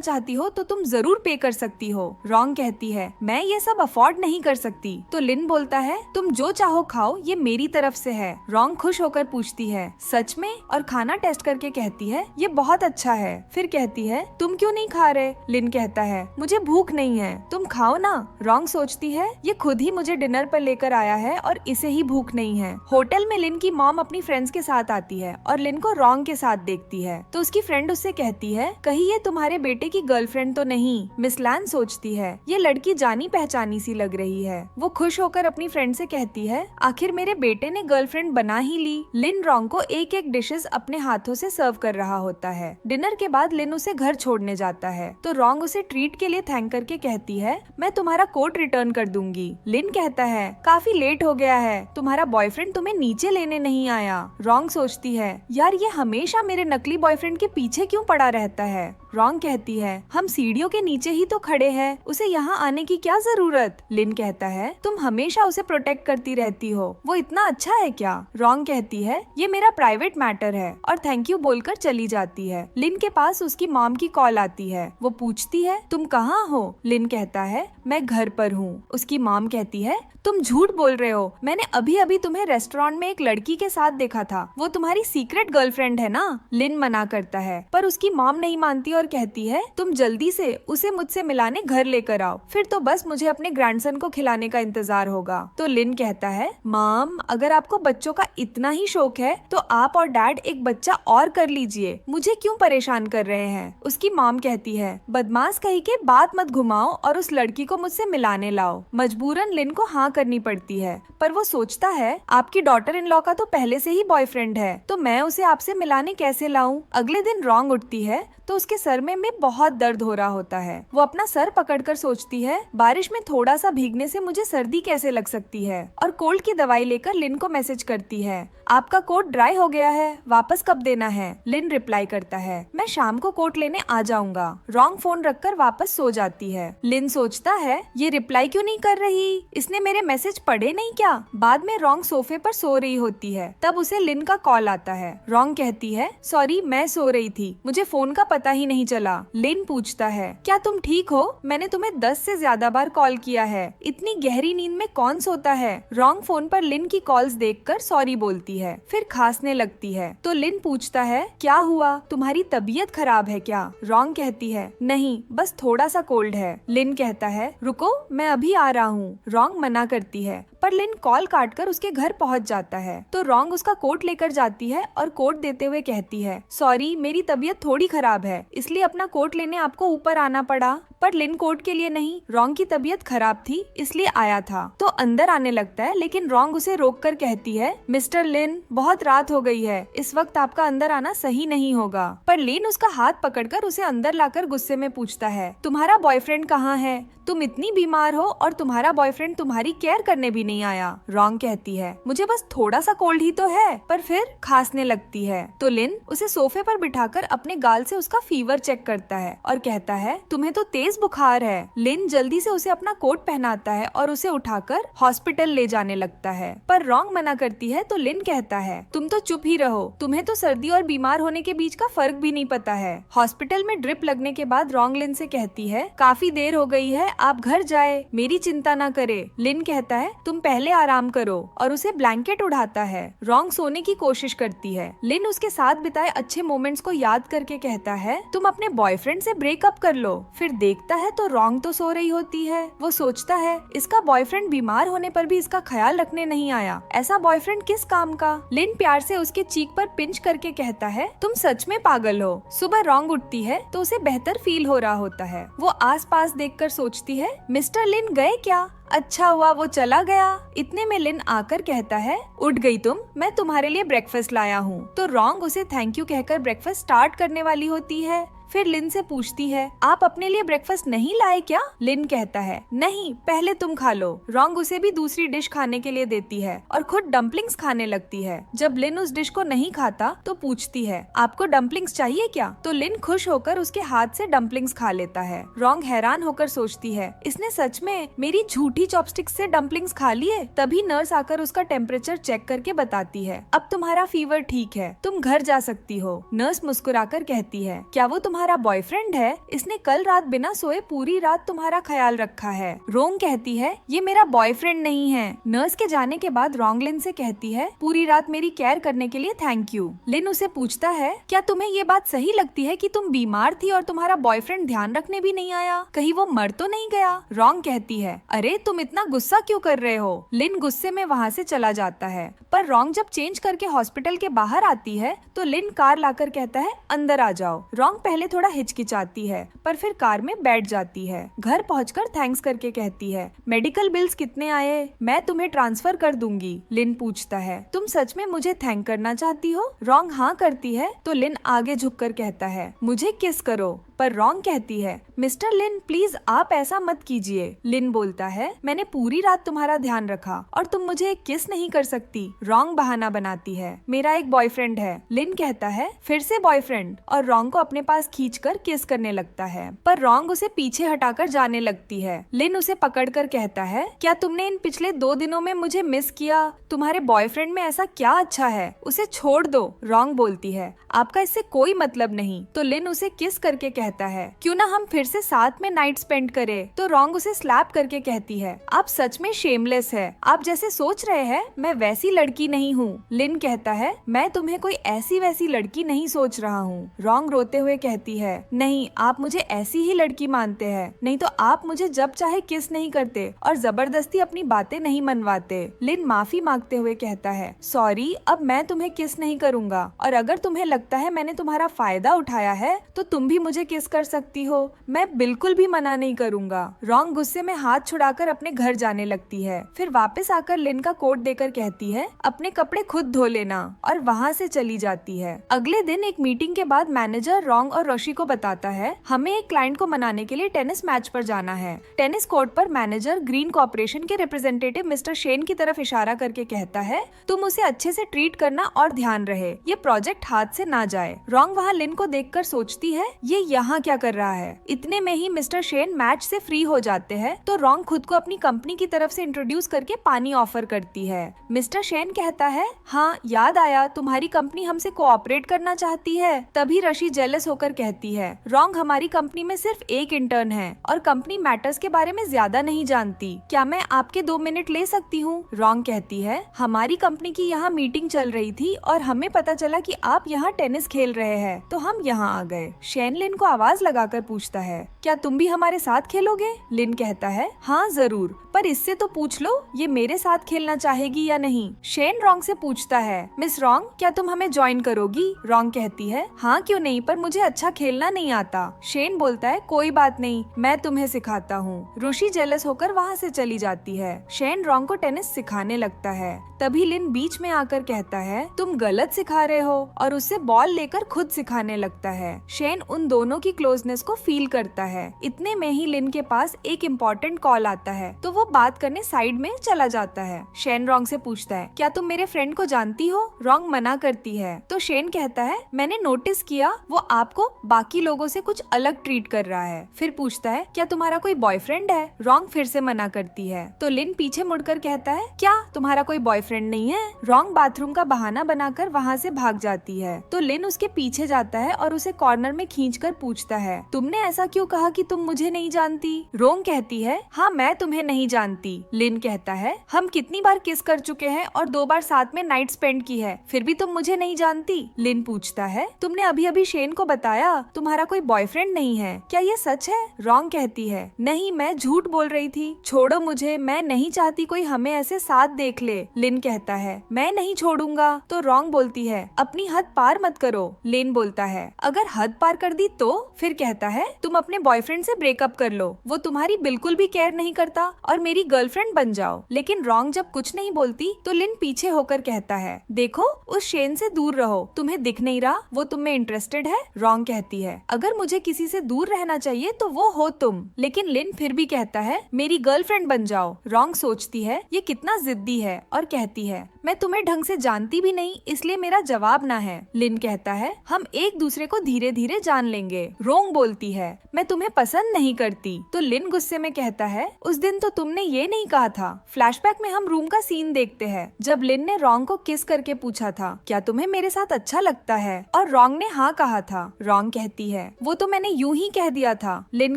चाहती हो तो तुम जरूर पे कर सकती हो। रॉन्ग कहती है, मैं ये सब अफोर्ड नहीं कर सकती। तो लिन बोलता है, तुम जो चाहो खाओ, ये मेरी तरफ से है। रॉन्ग खुश होकर पूछती है, सच में, और खाना टेस्ट करके कहती है, ये बहुत अच्छा है। फिर कहती है, तुम क्यों नहीं खा रहे। लिन कहता है, मुझे भूख नहीं है, तुम खाओ ना। रॉन्ग सोचती है, ये खुद ही मुझे डिनर पर लेकर आया है और इसे ही भूख नहीं है। होटल में लिन की मॉम अपनी फ्रेंड्स के साथ आती है और लिन को रॉन्ग के साथ देखती है तो उसकी फ्रेंड उससे कहती है, कहीं ये तुम्हारे बेटे की गर्लफ्रेंड तो नहीं। मिस लैन सोचती है, ये लड़की जानी पहचानी सी लग रही है। वो खुश होकर अपनी फ्रेंड से कहती है, आखिर मेरे बेटे ने गर्लफ्रेंड बना ही ली। लिन रॉन्ग को एक एक डिशेस अपने हाथों से सर्व कर रहा होता है। डिनर के बाद लिन उसे घर छोड़ने जाता है तो रॉन्ग उसे ट्रीट के लिए थैंक करके कहती है, मैं तुम्हारा कोट रिटर्न कर दूंगी। लिन कहता है, काफी लेट हो गया है, तुम्हारा बॉयफ्रेंड तुम्हें नीचे लेने नहीं आया। रॉन्ग सोचती है, यार ये हमेशा मेरे नकली बॉयफ्रेंड के पीछे क्यों पड़ा रहता है। रॉन्ग कहती है, हम सीढ़ियों के नीचे ही तो खड़े हैं, उसे यहाँ आने की क्या जरूरत। लिन कहता है, तुम हमेशा उसे प्रोटेक्ट करती रहती हो, वो इतना अच्छा है क्या। रॉन्ग कहती है, ये मेरा प्राइवेट मैटर है, और थैंक यू बोलकर चली जाती है। लिन के पास उसकी मॉम की कॉल आती है। वो पूछती है, तुम कहाँ हो। लिन कहता है, मैं घर पर हूँ। उसकी मॉम कहती है, तुम झूठ बोल रहे हो, मैंने अभी अभी तुम्हें रेस्टोरेंट में एक लड़की के साथ देखा था, वो तुम्हारी सीक्रेट गर्लफ्रेंड है ना। लिन मना करता है पर उसकी मॉम नहीं मानती और कहती है, तुम जल्दी से उसे मुझसे मिलाने घर लेकर आओ, फिर तो बस मुझे अपने ग्रैंडसन को खिलाने का इंतजार होगा। तो लिन कहता है, मॉम अगर आपको बच्चों का इतना ही शौक है तो आप और डैड एक बच्चा और कर लीजिए, मुझे क्यों परेशान कर रहे हैं। उसकी मॉम कहती है, बदमाश कहीं के बात मत घुमाओ और उस लड़की को मुझसे मिलाने लाओ। मजबूरन लिन को हाँ करनी पड़ती है पर वो सोचता है, आपकी डॉटर इन लॉ का तो पहले से ही बॉयफ्रेंड है तो मैं उसे आपसे मिलाने कैसे लाऊं। अगले दिन रॉन्ग उठती है तो उसके सर में बहुत दर्द हो रहा होता है। वो अपना सर पकड़कर सोचती है, बारिश में थोड़ा सा भीगने से मुझे सर्दी कैसे लग सकती है, और कोल्ड की दवाई लेकर लिन को मैसेज करती है, आपका कोट ड्राई हो गया है, वापस कब देना है। लिन रिप्लाई करता है, मैं शाम को कोट लेने आ जाऊंगा। रॉन्ग फोन रखकर वापस सो जाती है। लिन सोचता है, ये रिप्लाई क्यों नहीं कर रही, इसने मेरे मैसेज पढ़े नहीं क्या। बाद में रॉन्ग सोफे पर सो रही होती है, तब उसे लिन का कॉल आता है। रॉन्ग कहती है, सॉरी मैं सो रही थी, मुझे फोन का पता ही नहीं चला। लिन पूछता है, क्या तुम ठीक हो, मैंने तुम्हें 10 से ज्यादा बार कॉल किया है, इतनी गहरी नींद में कौन सोता है। रॉन्ग फोन पर लिन की कॉल्स देखकर सॉरी बोलती है, फिर खांसने लगती है। तो लिन पूछता है, क्या हुआ, तुम्हारी तबीयत खराब है क्या। रॉन्ग कहती है, नहीं बस थोड़ा सा कोल्ड है। लिन कहता है, रुको मैं अभी आ रहा हूँ। रॉन्ग मना करती है पर लिन कॉल काटकर उसके घर पहुंच जाता है तो रॉन्ग उसका कोट लेकर जाती है और कोट देते हुए कहती है, सॉरी मेरी तबीयत थोड़ी खराब है इसलिए अपना कोट लेने आपको ऊपर आना पड़ा। पर लिन कोट के लिए नहीं, रॉन्ग की तबीयत खराब थी इसलिए आया था। तो अंदर आने लगता है लेकिन रॉन्ग उसे रोककर कहती है, मिस्टर लिन बहुत रात हो गई है, इस वक्त आपका अंदर आना सही नहीं होगा। पर लिन उसका हाथ पकड़कर उसे अंदर लाकर गुस्से में पूछता है, तुम्हारा बॉयफ्रेंड कहाँ है, तुम इतनी बीमार हो और तुम्हारा बॉयफ्रेंड तुम्हारी केयर करने भी नहीं आया। रॉन्ग कहती है, मुझे बस थोड़ा सा कोल्ड ही तो है, पर फिर खांसने लगती है। तो लिन उसे सोफे पर बिठाकर अपने गाल से उसका फीवर चेक करता है और कहता है, तुम्हें तो तेज बुखार है। लिन जल्दी से उसे अपना कोट पहनाता है और उसे उठाकर हॉस्पिटल ले जाने लगता है पर रॉन्ग मना करती है। तो लिन कहता है, तुम तो चुप ही रहो, तुम्हें तो सर्दी और बीमार होने के बीच का फर्क भी नहीं पता है। हॉस्पिटल में ड्रिप लगने के बाद रॉन्ग लिन से कहती है, काफी देर हो गई है, आप घर जाए, मेरी चिंता ना करे। लिन कहता है, तुम पहले आराम करो और उसे ब्लैंकेट उड़ाता है। रॉन्ग सोने की कोशिश करती है। लिन उसके साथ बिताए अच्छे मोमेंट्स को याद करके कहता है, तुम अपने बॉयफ्रेंड से ब्रेकअप कर लो। फिर देखता है तो रॉन्ग तो सो रही होती है। वो सोचता है इसका बॉयफ्रेंड बीमार होने पर भी इसका ख्याल रखने नहीं आया, ऐसा बॉयफ्रेंड किस काम का। लिन प्यार से उसके चीक पर पिंच करके कहता है तुम सच में पागल हो। सुबह रॉन्ग उठती है तो उसे बेहतर फील हो रहा होता है। वो आस पास देखकर सोचती है मिस्टर लिन गए क्या, अच्छा हुआ वो चला गया। इतने में लिन आकर कहता है उठ गई तुम, मैं तुम्हारे लिए ब्रेकफास्ट लाया हूँ। तो रॉन्ग उसे थैंक यू कहकर ब्रेकफास्ट स्टार्ट करने वाली होती है। फिर लिन से पूछती है आप अपने लिए ब्रेकफास्ट नहीं लाए क्या। लिन कहता है नहीं, पहले तुम खा लो। रॉन्ग उसे भी दूसरी डिश खाने के लिए देती है और खुद डम्पलिंग्स खाने लगती है। जब लिन उस डिश को नहीं खाता तो पूछती है आपको डम्पलिंग्स चाहिए क्या। तो लिन खुश होकर उसके हाथ से डम्पलिंग्स खा लेता है। रॉन्ग हैरान होकर सोचती है इसने सच में मेरी झूठी चॉपस्टिक से डम्पलिंग्स खा लिए। तभी नर्स आकर उसका टेम्परेचर चेक करके बताती है अब तुम्हारा फीवर ठीक है, तुम घर जा सकती हो। नर्स मुस्कुराकर कहती है क्या वो तुम्हारा बॉयफ्रेंड है, इसने कल रात बिना सोए पूरी रात तुम्हारा ख्याल रखा है। रॉन्ग कहती है ये मेरा बॉयफ्रेंड नहीं है। नर्स के जाने के बाद रॉन्ग लिन से कहती है पूरी रात मेरी केयर करने के लिए थैंक यू। लिन उसे पूछता है क्या तुम्हें ये बात सही लगती है कि तुम बीमार थी और तुम्हारा बॉयफ्रेंड ध्यान रखने भी नहीं आया, कहीं वो मर तो नहीं गया। रॉन्ग कहती है अरे तुम इतना गुस्सा क्यों कर रहे हो। लिन गुस्से में वहाँ से चला जाता है। पर रॉन्ग जब चेंज करके हॉस्पिटल के बाहर आती है तो लिन कार लाकर कहता है अंदर आ जाओ। रॉन्ग पहले थोड़ा हिचकिचाती है पर फिर कार में बैठ जाती है। घर पहुंचकर थैंक्स करके कहती है मेडिकल बिल्स कितने आए, मैं तुम्हें ट्रांसफर कर दूंगी। लिन पूछता है तुम सच में मुझे थैंक करना चाहती हो। रॉन्ग हाँ करती है तो लिन आगे झुककर कहता है मुझे किस करो। पर रॉन्ग कहती है मिस्टर लिन प्लीज आप ऐसा मत कीजिए। लिन बोलता है मैंने पूरी रात तुम्हारा ध्यान रखा और तुम मुझे किस नहीं कर सकती। रॉन्ग बहाना बनाती है मेरा एक बॉयफ्रेंड है। लिन कहता है फिर से बॉयफ्रेंड, और रॉन्ग को अपने पास खींचकर किस करने लगता है। पर रॉन्ग उसे पीछे हटाकर जाने लगती है। लिन उसे पकड़कर कहता है क्या तुमने इन पिछले 2 दिनों में मुझे मिस किया, तुम्हारे बॉयफ्रेंड में ऐसा क्या अच्छा है, उसे छोड़ दो। रॉन्ग बोलती है आपका इससे कोई मतलब नहीं। तो लिन उसे किस करके कहता है क्यों ना हम फिर से साथ में नाइट स्पेंड करें। तो रॉन्ग उसे स्लैप करके कहती है आप सच में शेमलेस है, आप जैसे सोच रहे हैं मैं वैसी लड़की नहीं हूँ। लिन कहता है मैं तुम्हें कोई ऐसी वैसी लड़की नहीं सोच रहा हूँ। रॉन्ग रोते हुए कहती है नहीं, आप मुझे ऐसी ही लड़की मानते हैं, नहीं तो आप मुझे जब चाहे किस नहीं करते और जबरदस्ती अपनी बातें नहीं मनवाते। लिन माफी मांगते हुए कहता है सॉरी, अब मैं तुम्हें किस नहीं करूँगा, और अगर तुम्हें लगता है मैंने तुम्हारा फायदा उठाया है तो तुम भी मुझे किस कर सकती हो, मैं बिल्कुल भी मना नहीं करूँगा। रॉन्ग गुस्से में हाथ छुड़ाकर अपने घर जाने लगती है। फिर वापस आकर लिन का कोट देकर कहती है अपने कपड़े खुद धो लेना, और वहाँ से चली जाती है। अगले दिन एक मीटिंग के बाद मैनेजर रॉन्ग और रोशी को बताता है हमें एक क्लाइंट को मनाने के लिए टेनिस मैच पर जाना है। टेनिस कोर्ट पर मैनेजर ग्रीन कॉर्पोरेशन के रिप्रेजेंटेटिव मिस्टर शेन की तरफ इशारा करके कहता है तुम उसे अच्छे से ट्रीट करना और ध्यान रहे, ये प्रोजेक्ट हाथ से ना जाए। रॉन्ग वहाँ लिन को देखकर सोचती है ये यहाँ क्या कर रहा है। इतने में ही मिस्टर शेन मैच से फ्री हो जाते हैं तो रॉन्ग खुद को अपनी कंपनी की तरफ से इंट्रोड्यूस करके पानी ऑफर करती है। मिस्टर शेन कहता है हाँ याद आया, तुम्हारी कंपनी हमसे कोऑपरेट करना चाहती है। तभी रशी जेलस होकर कहती है रॉन्ग हमारी कंपनी में सिर्फ एक इंटर्न है और कंपनी मैटर्स के बारे में ज्यादा नहीं जानती, क्या मैं आपके 2 मिनट ले सकती हूँ। रॉन्ग कहती है हमारी कंपनी की यहाँ मीटिंग चल रही थी और हमें पता चला कि आप यहाँ टेनिस खेल रहे हैं तो हम यहाँ आ गए। शेन लिन को आवाज लगाकर पूछता है क्या तुम भी हमारे साथ खेलोगे। लिन कहता है हाँ जरूर, पर इससे तो पूछ लो ये मेरे साथ खेलना चाहेगी या नहीं। शेन रॉन्ग से पूछता है मिस रॉन्ग क्या तुम हमें ज्वाइन करोगी। रॉन्ग कहती है हाँ क्यों नहीं, पर मुझे अच्छा खेलना नहीं आता। शेन बोलता है कोई बात नहीं, मैं तुम्हें सिखाता हूँ। रुशी जेलस होकर वहाँ से चली जाती है। शेन रॉन्ग को टेनिस सिखाने लगता है। तभी लिन बीच में आकर कहता है तुम गलत सिखा रहे हो, और उससे बॉल लेकर खुद सिखाने लगता है। शेन उन दोनों की क्लोजनेस को फील करता है। इतने में ही लिन के पास एक इम्पोर्टेंट कॉल आता है तो वो बात करने साइड में चला जाता है। शेन रॉन्ग से पूछता है क्या तुम मेरे फ्रेंड को जानती हो। रॉन्ग मना करती है तो शेन कहता है मैंने नोटिस किया वो आपको बाकी लोगों से कुछ अलग ट्रीट कर रहा है। फिर पूछता है क्या तुम्हारा कोई बॉयफ्रेंड है। रॉन्ग फिर से मना करती है तो लिन पीछे मुड़कर कहता है क्या तुम्हारा कोई बॉयफ्रेंड नहीं है। रॉन्ग बाथरूम का बहाना बनाकर वहाँ से भाग जाती है तो लिन उसके पीछे जाता है और उसे कॉर्नर में खींचकर पूछता पूछता है, तुमने ऐसा क्यों कहा कि तुम मुझे नहीं जानती? रोंग कहती है, हाँ मैं तुम्हें नहीं जानती। लिन कहता है, हम कितनी बार किस कर चुके हैं और 2 बार साथ में नाइट स्पेंड की है, फिर भी तुम मुझे नहीं जानती? लिन पूछता है, तुमने अभी अभी शेन को बताया तुम्हारा कोई बॉयफ्रेंड नहीं है, क्या ये सच है? रोंग कहती है, नहीं मैं झूठ बोल रही थी, छोड़ो मुझे, मैं नहीं चाहती कोई हमें ऐसे साथ देख ले। लिन कहता है, मैं नहीं छोड़ूंगा। तो रोंग बोलती है, अपनी हद पार मत करो। लिन बोलता है, अगर हद पार कर दी तो? फिर कहता है, तुम अपने बॉयफ्रेंड से ब्रेकअप कर लो, वो तुम्हारी बिल्कुल भी केयर नहीं करता, और मेरी गर्लफ्रेंड बन जाओ। लेकिन रोंग जब कुछ नहीं बोलती तो लिन पीछे होकर कहता है, देखो उस शेन से दूर रहो, तुम्हें दिख नहीं रहा वो तुम में इंटरेस्टेड है? रोंग कहती है, अगर मुझे किसी से दूर रहना चाहिए तो वो हो तुम। लेकिन लिन फिर भी कहता है, मेरी गर्लफ्रेंड बन जाओ। रोंग सोचती है ये कितना जिद्दी है और कहती है, मैं तुम्हें ढंग से जानती भी नहीं, इसलिए मेरा जवाब ना है। लिन कहता है, हम एक दूसरे को धीरे धीरे जान लेंगे। रोंग बोलती है, मैं तुम्हें पसंद नहीं करती। तो लिन गुस्से में कहता है, उस दिन तो तुमने ये नहीं कहा था। फ्लैशबैक में हम रूम का सीन देखते हैं जब लिन ने रोंग को किस करके पूछा था, क्या तुम्हें मेरे साथ अच्छा लगता है? और रोंग ने हाँ कहा था। रोंग कहती है, वो तो मैंने यूं ही कह दिया था। लिन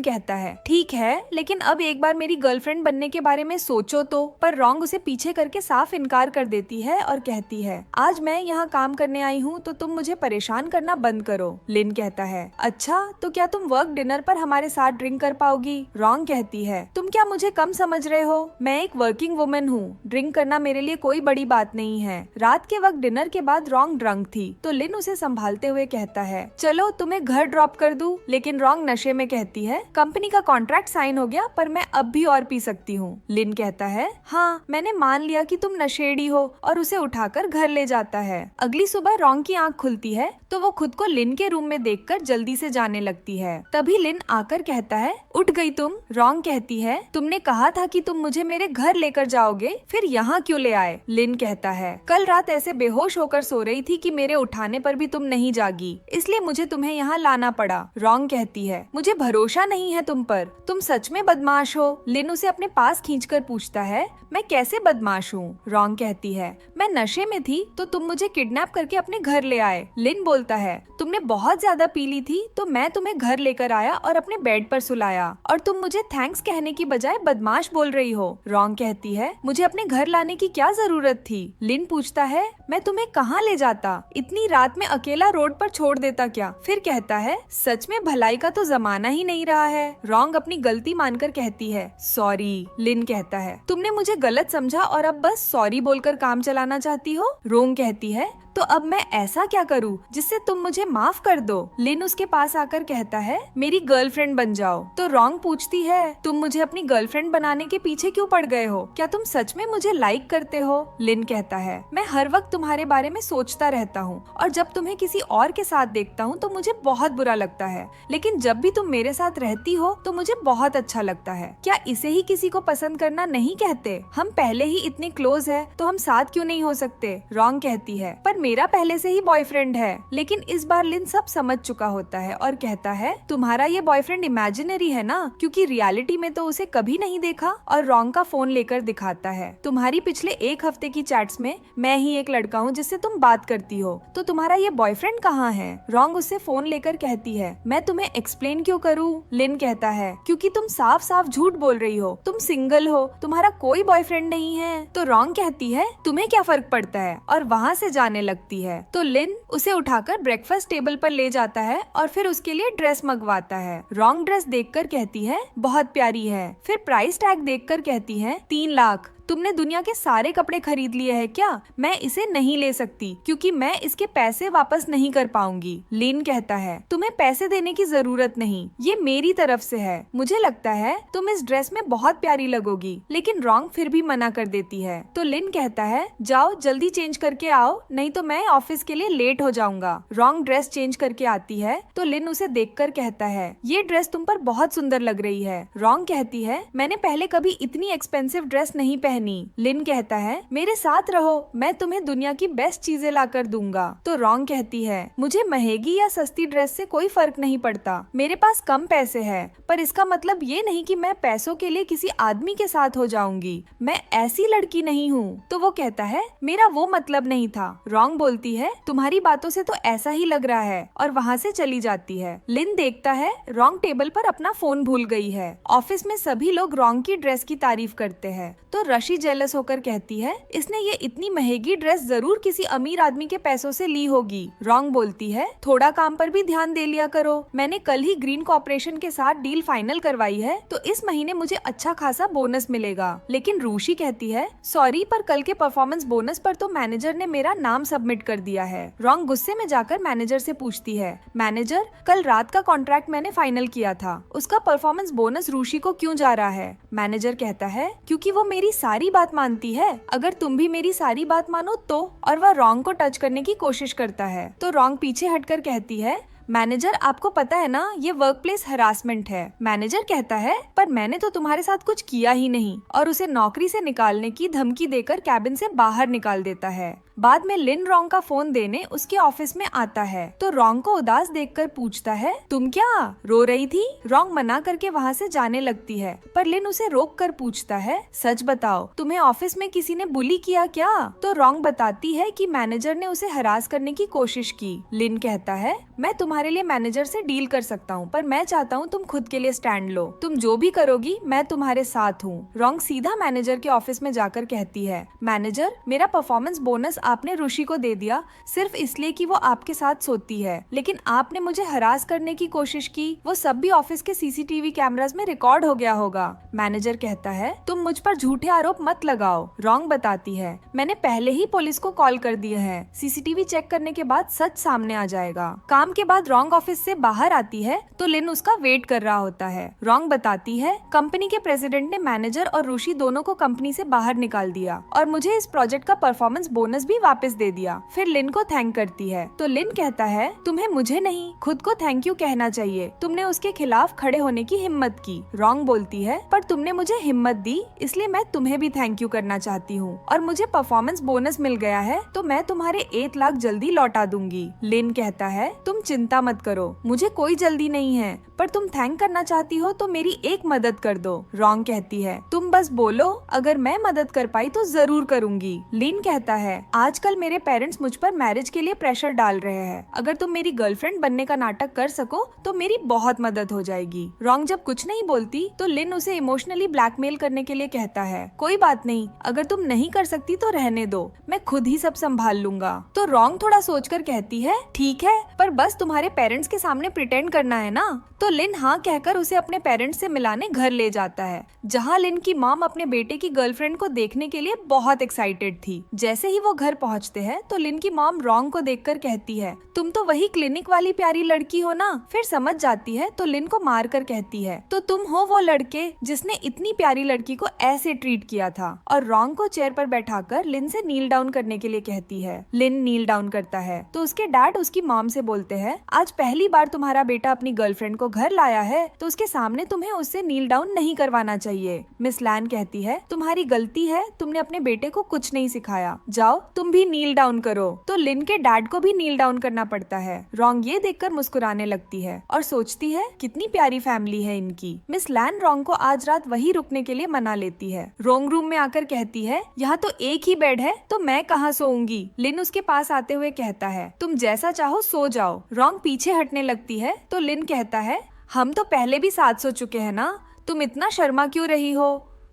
कहता है, ठीक है, लेकिन अब एक बार मेरी गर्लफ्रेंड बनने के बारे में सोचो तो। पर रोंग उसे पीछे करके साफ इनकार कर देती है और कहती है, आज मैं यहाँ काम करने आई हूँ तो तुम मुझे परेशान करना बंद करो। लिन कहता है, अच्छा तो क्या तुम वर्क डिनर पर हमारे साथ ड्रिंक कर पाओगी? रोंग कहती है, तुम क्या मुझे कम समझ रहे हो? मैं एक वर्किंग वुमन हूँ, ड्रिंक करना मेरे लिए कोई बड़ी बात नहीं है। रात के वक्त डिनर के बाद रोंग ड्रंक थी तो लिन उसे संभालते हुए कहता है, चलो तुम्हें घर ड्रॉप कर दूं। लेकिन रोंग नशे में कहती है, कंपनी का कॉन्ट्रैक्ट साइन हो गया पर मैं अब भी और पी सकती हूँ। लिन कहता है, हाँ मैंने मान लिया कि तुम नशेड़ी हो, और उसे उठाकर घर ले जाता है। अगली सुबह रोंग की आंख खुलती है तो वो खुद को लिन के रूम में देखकर जल्दी से जाने लगती है। तभी लिन आकर कहता है, उठ गई तुम? रोंग कहती है, तुमने कहा था कि तुम मुझे मेरे घर लेकर जाओगे, फिर यहाँ क्यों ले आए? लिन कहता है, कल रात ऐसे बेहोश होकर सो रही थी कि मेरे उठाने पर भी तुम नहीं जागी, इसलिए मुझे तुम्हें यहाँ लाना पड़ा। रोंग कहती है, मुझे भरोसा नहीं है तुम पर, तुम सच में बदमाश हो। लिन उसे अपने पास खींचकर पूछता है, मैं कैसे बदमाश हूँ? रोंग कहती है, मैं नशे में थी तो तुम मुझे किडनैप करके अपने घर ले आए। लिन बोलता है, तुमने बहुत ज्यादा पी ली थी तो मैं तुम्हें घर लेकर आया और अपने बेड पर सुलाया, और तुम मुझे थैंक्स कहने की बजाय बदमाश बोल रही हो। रोंग कहती है, मुझे अपने घर लाने की क्या जरूरत थी? लिन पूछता है, मैं तुम्हें कहाँ ले जाता? इतनी रात में अकेला रोड पर छोड़ देता क्या? फिर कहता है, सच में भलाई का तो जमाना ही नहीं रहा है। रोंग अपनी गलती मानकर कहती है, सॉरी। लिन कहता है, तुमने मुझे गलत समझा और अब बस सॉरी बोलकर काम चलाना चाहती हो? रोंग कहती है, तो अब मैं ऐसा क्या करूं जिससे तुम मुझे माफ कर दो? लिन उसके पास आकर कहता है, मेरी गर्लफ्रेंड बन जाओ। तो रोंग पूछती है, तुम मुझे अपनी गर्लफ्रेंड बनाने के पीछे क्यों पड़ गए हो? क्या तुम सच में मुझे लाइक करते हो? लिन कहता है, मैं हर वक्त तुम्हारे बारे में सोचता रहता हूँ, और जब तुम्हें किसी और के साथ देखता हूँ तो मुझे बहुत बुरा लगता है, लेकिन जब भी तुम मेरे साथ रहती हो तो मुझे बहुत अच्छा लगता है। क्या इसे ही किसी को पसंद करना नहीं कहते? हम पहले ही इतने क्लोज है तो हम साथ क्यों नहीं हो सकते? रोंग कहती है, पर मेरा पहले से ही बॉयफ्रेंड है। लेकिन इस बार लिन सब समझ चुका होता है और कहता है, तुम्हारा ये बॉयफ्रेंड इमेजिनरी है ना, क्योंकि रियलिटी में तो उसे कभी नहीं देखा। और रोंग का फोन लेकर दिखाता है, तुम्हारी पिछले 1 हफ्ते की चैट्स में मैं ही एक लड़का हूँ जिससे तुम बात करती हो, तो तुम्हारा ये बॉयफ्रेंड कहाँ है? रोंग उससे फोन लेकर कहती है, मैं तुम्हें एक्सप्लेन क्यों करूँ? लिन कहता है, क्योंकि तुम साफ साफ झूठ बोल रही हो, तुम सिंगल हो, तुम्हारा कोई बॉयफ्रेंड नहीं है। तो रोंग कहती है, तुम्हें क्या फर्क पड़ता है, और वहाँ से जाने लगती है। तो लिन उसे उठाकर ब्रेकफास्ट टेबल पर ले जाता है और फिर उसके लिए ड्रेस मंगवाता है। रोंग ड्रेस देखकर कहती है, बहुत प्यारी है। फिर प्राइस टैग देखकर कहती है, 3 लाख। तुमने दुनिया के सारे कपड़े खरीद लिए हैं क्या? मैं इसे नहीं ले सकती क्योंकि मैं इसके पैसे वापस नहीं कर पाऊंगी। लिन कहता है, तुम्हें पैसे देने की जरूरत नहीं, ये मेरी तरफ से है। मुझे लगता है तुम इस ड्रेस में बहुत प्यारी लगोगी। लेकिन रोंग फिर भी मना कर देती है। तो लिन कहता है, जाओ जल्दी चेंज करके आओ, नहीं तो मैं ऑफिस के लिए लेट हो जाऊंगा। रोंग ड्रेस चेंज करके आती है तो लिन उसे देखकर कहता है, ये ड्रेस तुम पर बहुत सुंदर लग रही है। रोंग कहती है, मैंने पहले कभी इतनी एक्सपेंसिव ड्रेस नहीं पहनी पहनी। लिन कहता है मेरे साथ रहो, मैं तुम्हें दुनिया की बेस्ट चीजें ला कर दूंगा। तो रॉन्ग कहती है मुझे महंगी या सस्ती ड्रेस से कोई फर्क नहीं पड़ता, मेरे पास कम पैसे हैं, पर इसका मतलब ये नहीं कि मैं पैसों के लिए किसी आदमी के साथ हो जाऊंगी, मैं ऐसी लड़की नहीं हूँ। तो वो कहता है मेरा वो मतलब नहीं था। रॉन्ग बोलती है तुम्हारी बातों से तो ऐसा ही लग रहा है, और वहाँ से चली जाती है। लिन देखता है रॉन्ग टेबल पर अपना फोन भूल गई है। ऑफिस में सभी लोग रॉन्ग की ड्रेस की तारीफ करते हैं, तो रशी जेलस होकर कहती है इसने ये इतनी महंगी ड्रेस जरूर किसी अमीर आदमी के पैसों से ली होगी। रॉन्ग बोलती है थोड़ा काम पर भी ध्यान दे लिया करो, मैंने कल ही ग्रीन कॉर्पोरेशन के साथ डील फाइनल करवाई है, तो इस महीने मुझे अच्छा खासा बोनस मिलेगा। लेकिन रूशी कहती है सॉरी, पर कल के परफॉर्मेंस बोनस पर तो मैनेजर ने मेरा नाम सबमिट कर दिया है। रॉन्ग गुस्से में जाकर मैनेजर से पूछती है मैनेजर, कल रात का कॉन्ट्रैक्ट मैंने फाइनल किया था, उसका परफॉर्मेंस बोनस रूशी को क्यों जा रहा है? मैनेजर कहता है क्योंकि वो मेरी सारी बात मानती है, अगर तुम भी मेरी सारी बात मानो तो। और वह रॉन्ग को टच करने की कोशिश करता है, तो रॉन्ग पीछे हटकर कहती है मैनेजर आपको पता है ना ये वर्क प्लेस हरासमेंट है। मैनेजर कहता है पर मैंने तो तुम्हारे साथ कुछ किया ही नहीं, और उसे नौकरी से निकालने की धमकी देकर कैबिन से बाहर निकाल देता है। बाद में लिन रॉन्ग का फोन देने उसके ऑफिस में आता है, तो रॉन्ग को उदास देखकर पूछता है तुम क्या रो रही थी? रॉन्ग मना करके वहाँ से जाने लगती है, पर लिन उसे रोक कर पूछता है सच बताओ तुम्हें ऑफिस में किसी ने बुली किया क्या? तो रॉन्ग बताती है कि मैनेजर ने उसे हरास करने की कोशिश की। लिन कहता है मैं तुम्हारे लिए मैनेजर से डील कर सकता हूँ, पर मैं चाहता हूँ तुम खुद के लिए स्टैंड लो, तुम जो भी करोगी मैं तुम्हारे साथ हूँ। रॉन्ग सीधा मैनेजर के ऑफिस में जाकर कहती है मैनेजर मेरा परफॉर्मेंस बोनस आपने ऋषि को दे दिया सिर्फ इसलिए कि वो आपके साथ सोती है, लेकिन आपने मुझे हरास करने की कोशिश की, वो सब भी ऑफिस के सीसीटीवी कैमरास में रिकॉर्ड हो गया होगा। मैनेजर कहता है तुम मुझ पर झूठे आरोप मत लगाओ। रॉन्ग बताती है मैंने पहले ही पुलिस को कॉल कर दिया है, सीसीटीवी चेक करने के बाद सच सामने आ जाएगा। काम के बाद रॉन्ग ऑफिस से बाहर आती है तो लिन उसका वेट कर रहा होता है। रॉन्ग बताती है कंपनी के प्रेसिडेंट ने मैनेजर और ऋषि दोनों को कंपनी से बाहर निकाल दिया, और मुझे इस प्रोजेक्ट का परफॉर्मेंस बोनस भी वापस दे दिया। फिर लिन को थैंक करती है, तो लिन कहता है तुम्हें मुझे नहीं खुद को थैंक यू कहना चाहिए, तुमने उसके खिलाफ खड़े होने की हिम्मत की। रॉन्ग बोलती है पर तुमने मुझे हिम्मत दी इसलिए मैं तुम्हें भी थैंक यू करना चाहती हूँ, और मुझे परफॉर्मेंस बोनस मिल गया है तो मैं तुम्हारे 1 लाख जल्दी लौटा दूंगी। लिन कहता है तुम चिंता मत करो, मुझे कोई जल्दी नहीं है, पर तुम थैंक करना चाहती हो तो मेरी एक मदद कर दो। रॉन्ग कहती है तुम बस बोलो, अगर मैं मदद कर पाई तो जरूर करूंगी। लिन कहता है आजकल मेरे पेरेंट्स मुझ पर मैरिज के लिए प्रेशर डाल रहे हैं, अगर तुम मेरी गर्लफ्रेंड बनने का नाटक कर सको तो मेरी बहुत मदद हो जाएगी। रॉन्ग जब कुछ नहीं बोलती तो लिन उसे इमोशनली ब्लैकमेल करने के लिए कहता है कोई बात नहीं, अगर तुम नहीं कर सकती तो रहने दो, मैं खुद ही सब संभाल लूंगा। तो रॉन्ग थोड़ा सोचकर कहती है ठीक है, पर बस तुम्हारे पेरेंट्स के सामने प्रिटेंड करना है ना। तो लिन हाँ कहकर उसे अपने पेरेंट्स से मिलाने घर ले जाता है, जहाँ लिन की मॉम अपने बेटे की गर्लफ्रेंड को देखने के लिए बहुत एक्साइटेड थी। जैसे ही वो घर पहुँचते हैं तो लिन की मॉम रॉन्ग को देखकर कहती है तुम तो वही क्लिनिक वाली प्यारी लड़की हो ना। फिर समझ जाती है तो लिन को मार कर कहती है तो तुम हो वो लड़के जिसने इतनी प्यारी लड़की को ऐसे ट्रीट किया था, और रॉन्ग को चेयर पर बैठाकर लिन से नील डाउन करने के लिए कहती है। लिन नील डाउन करता है तो उसके डैड उसकी मॉम से बोलते हैं आज पहली बार तुम्हारा बेटा अपनी गर्लफ्रेंड को घर लाया है तो उसके सामने तुम्हें उससे नील डाउन नहीं करवाना चाहिए। मिस लैन कहती है तुम्हारी गलती है, तुमने अपने बेटे को कुछ नहीं सिखाया, जाओ तुम भी नील डाउन करो। तो लिन के डैड को भी नील डाउन करना पड़ता है। रॉन्ग ये देखकर मुस्कुराने लगती है और सोचती है कितनी प्यारी फैमिली है इनकी। मिस लैन रॉन्ग को आज रात वही रुकने के लिए मना लेती है। रॉन्ग रूम में आकर कहती है यहाँ तो एक ही बेड है तो मैं कहाँ सोऊंगी। लिन उसके पास आते हुए कहता है तुम जैसा चाहो सो जाओ। रॉन्ग पीछे हटने लगती है तो लिन कहता है हम तो पहले भी साथ सो चुके हैं ना, तुम इतना शर्मा क्यों रही हो,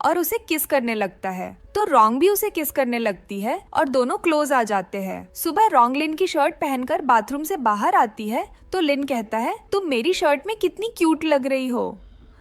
और उसे किस करने लगता है। तो रॉन्ग भी उसे किस करने लगती है और दोनों क्लोज आ जाते हैं। सुबह रॉन्ग लिन की शर्ट पहनकर बाथरूम से बाहर आती है तो लिन कहता है तुम मेरी शर्ट में कितनी क्यूट लग रही हो।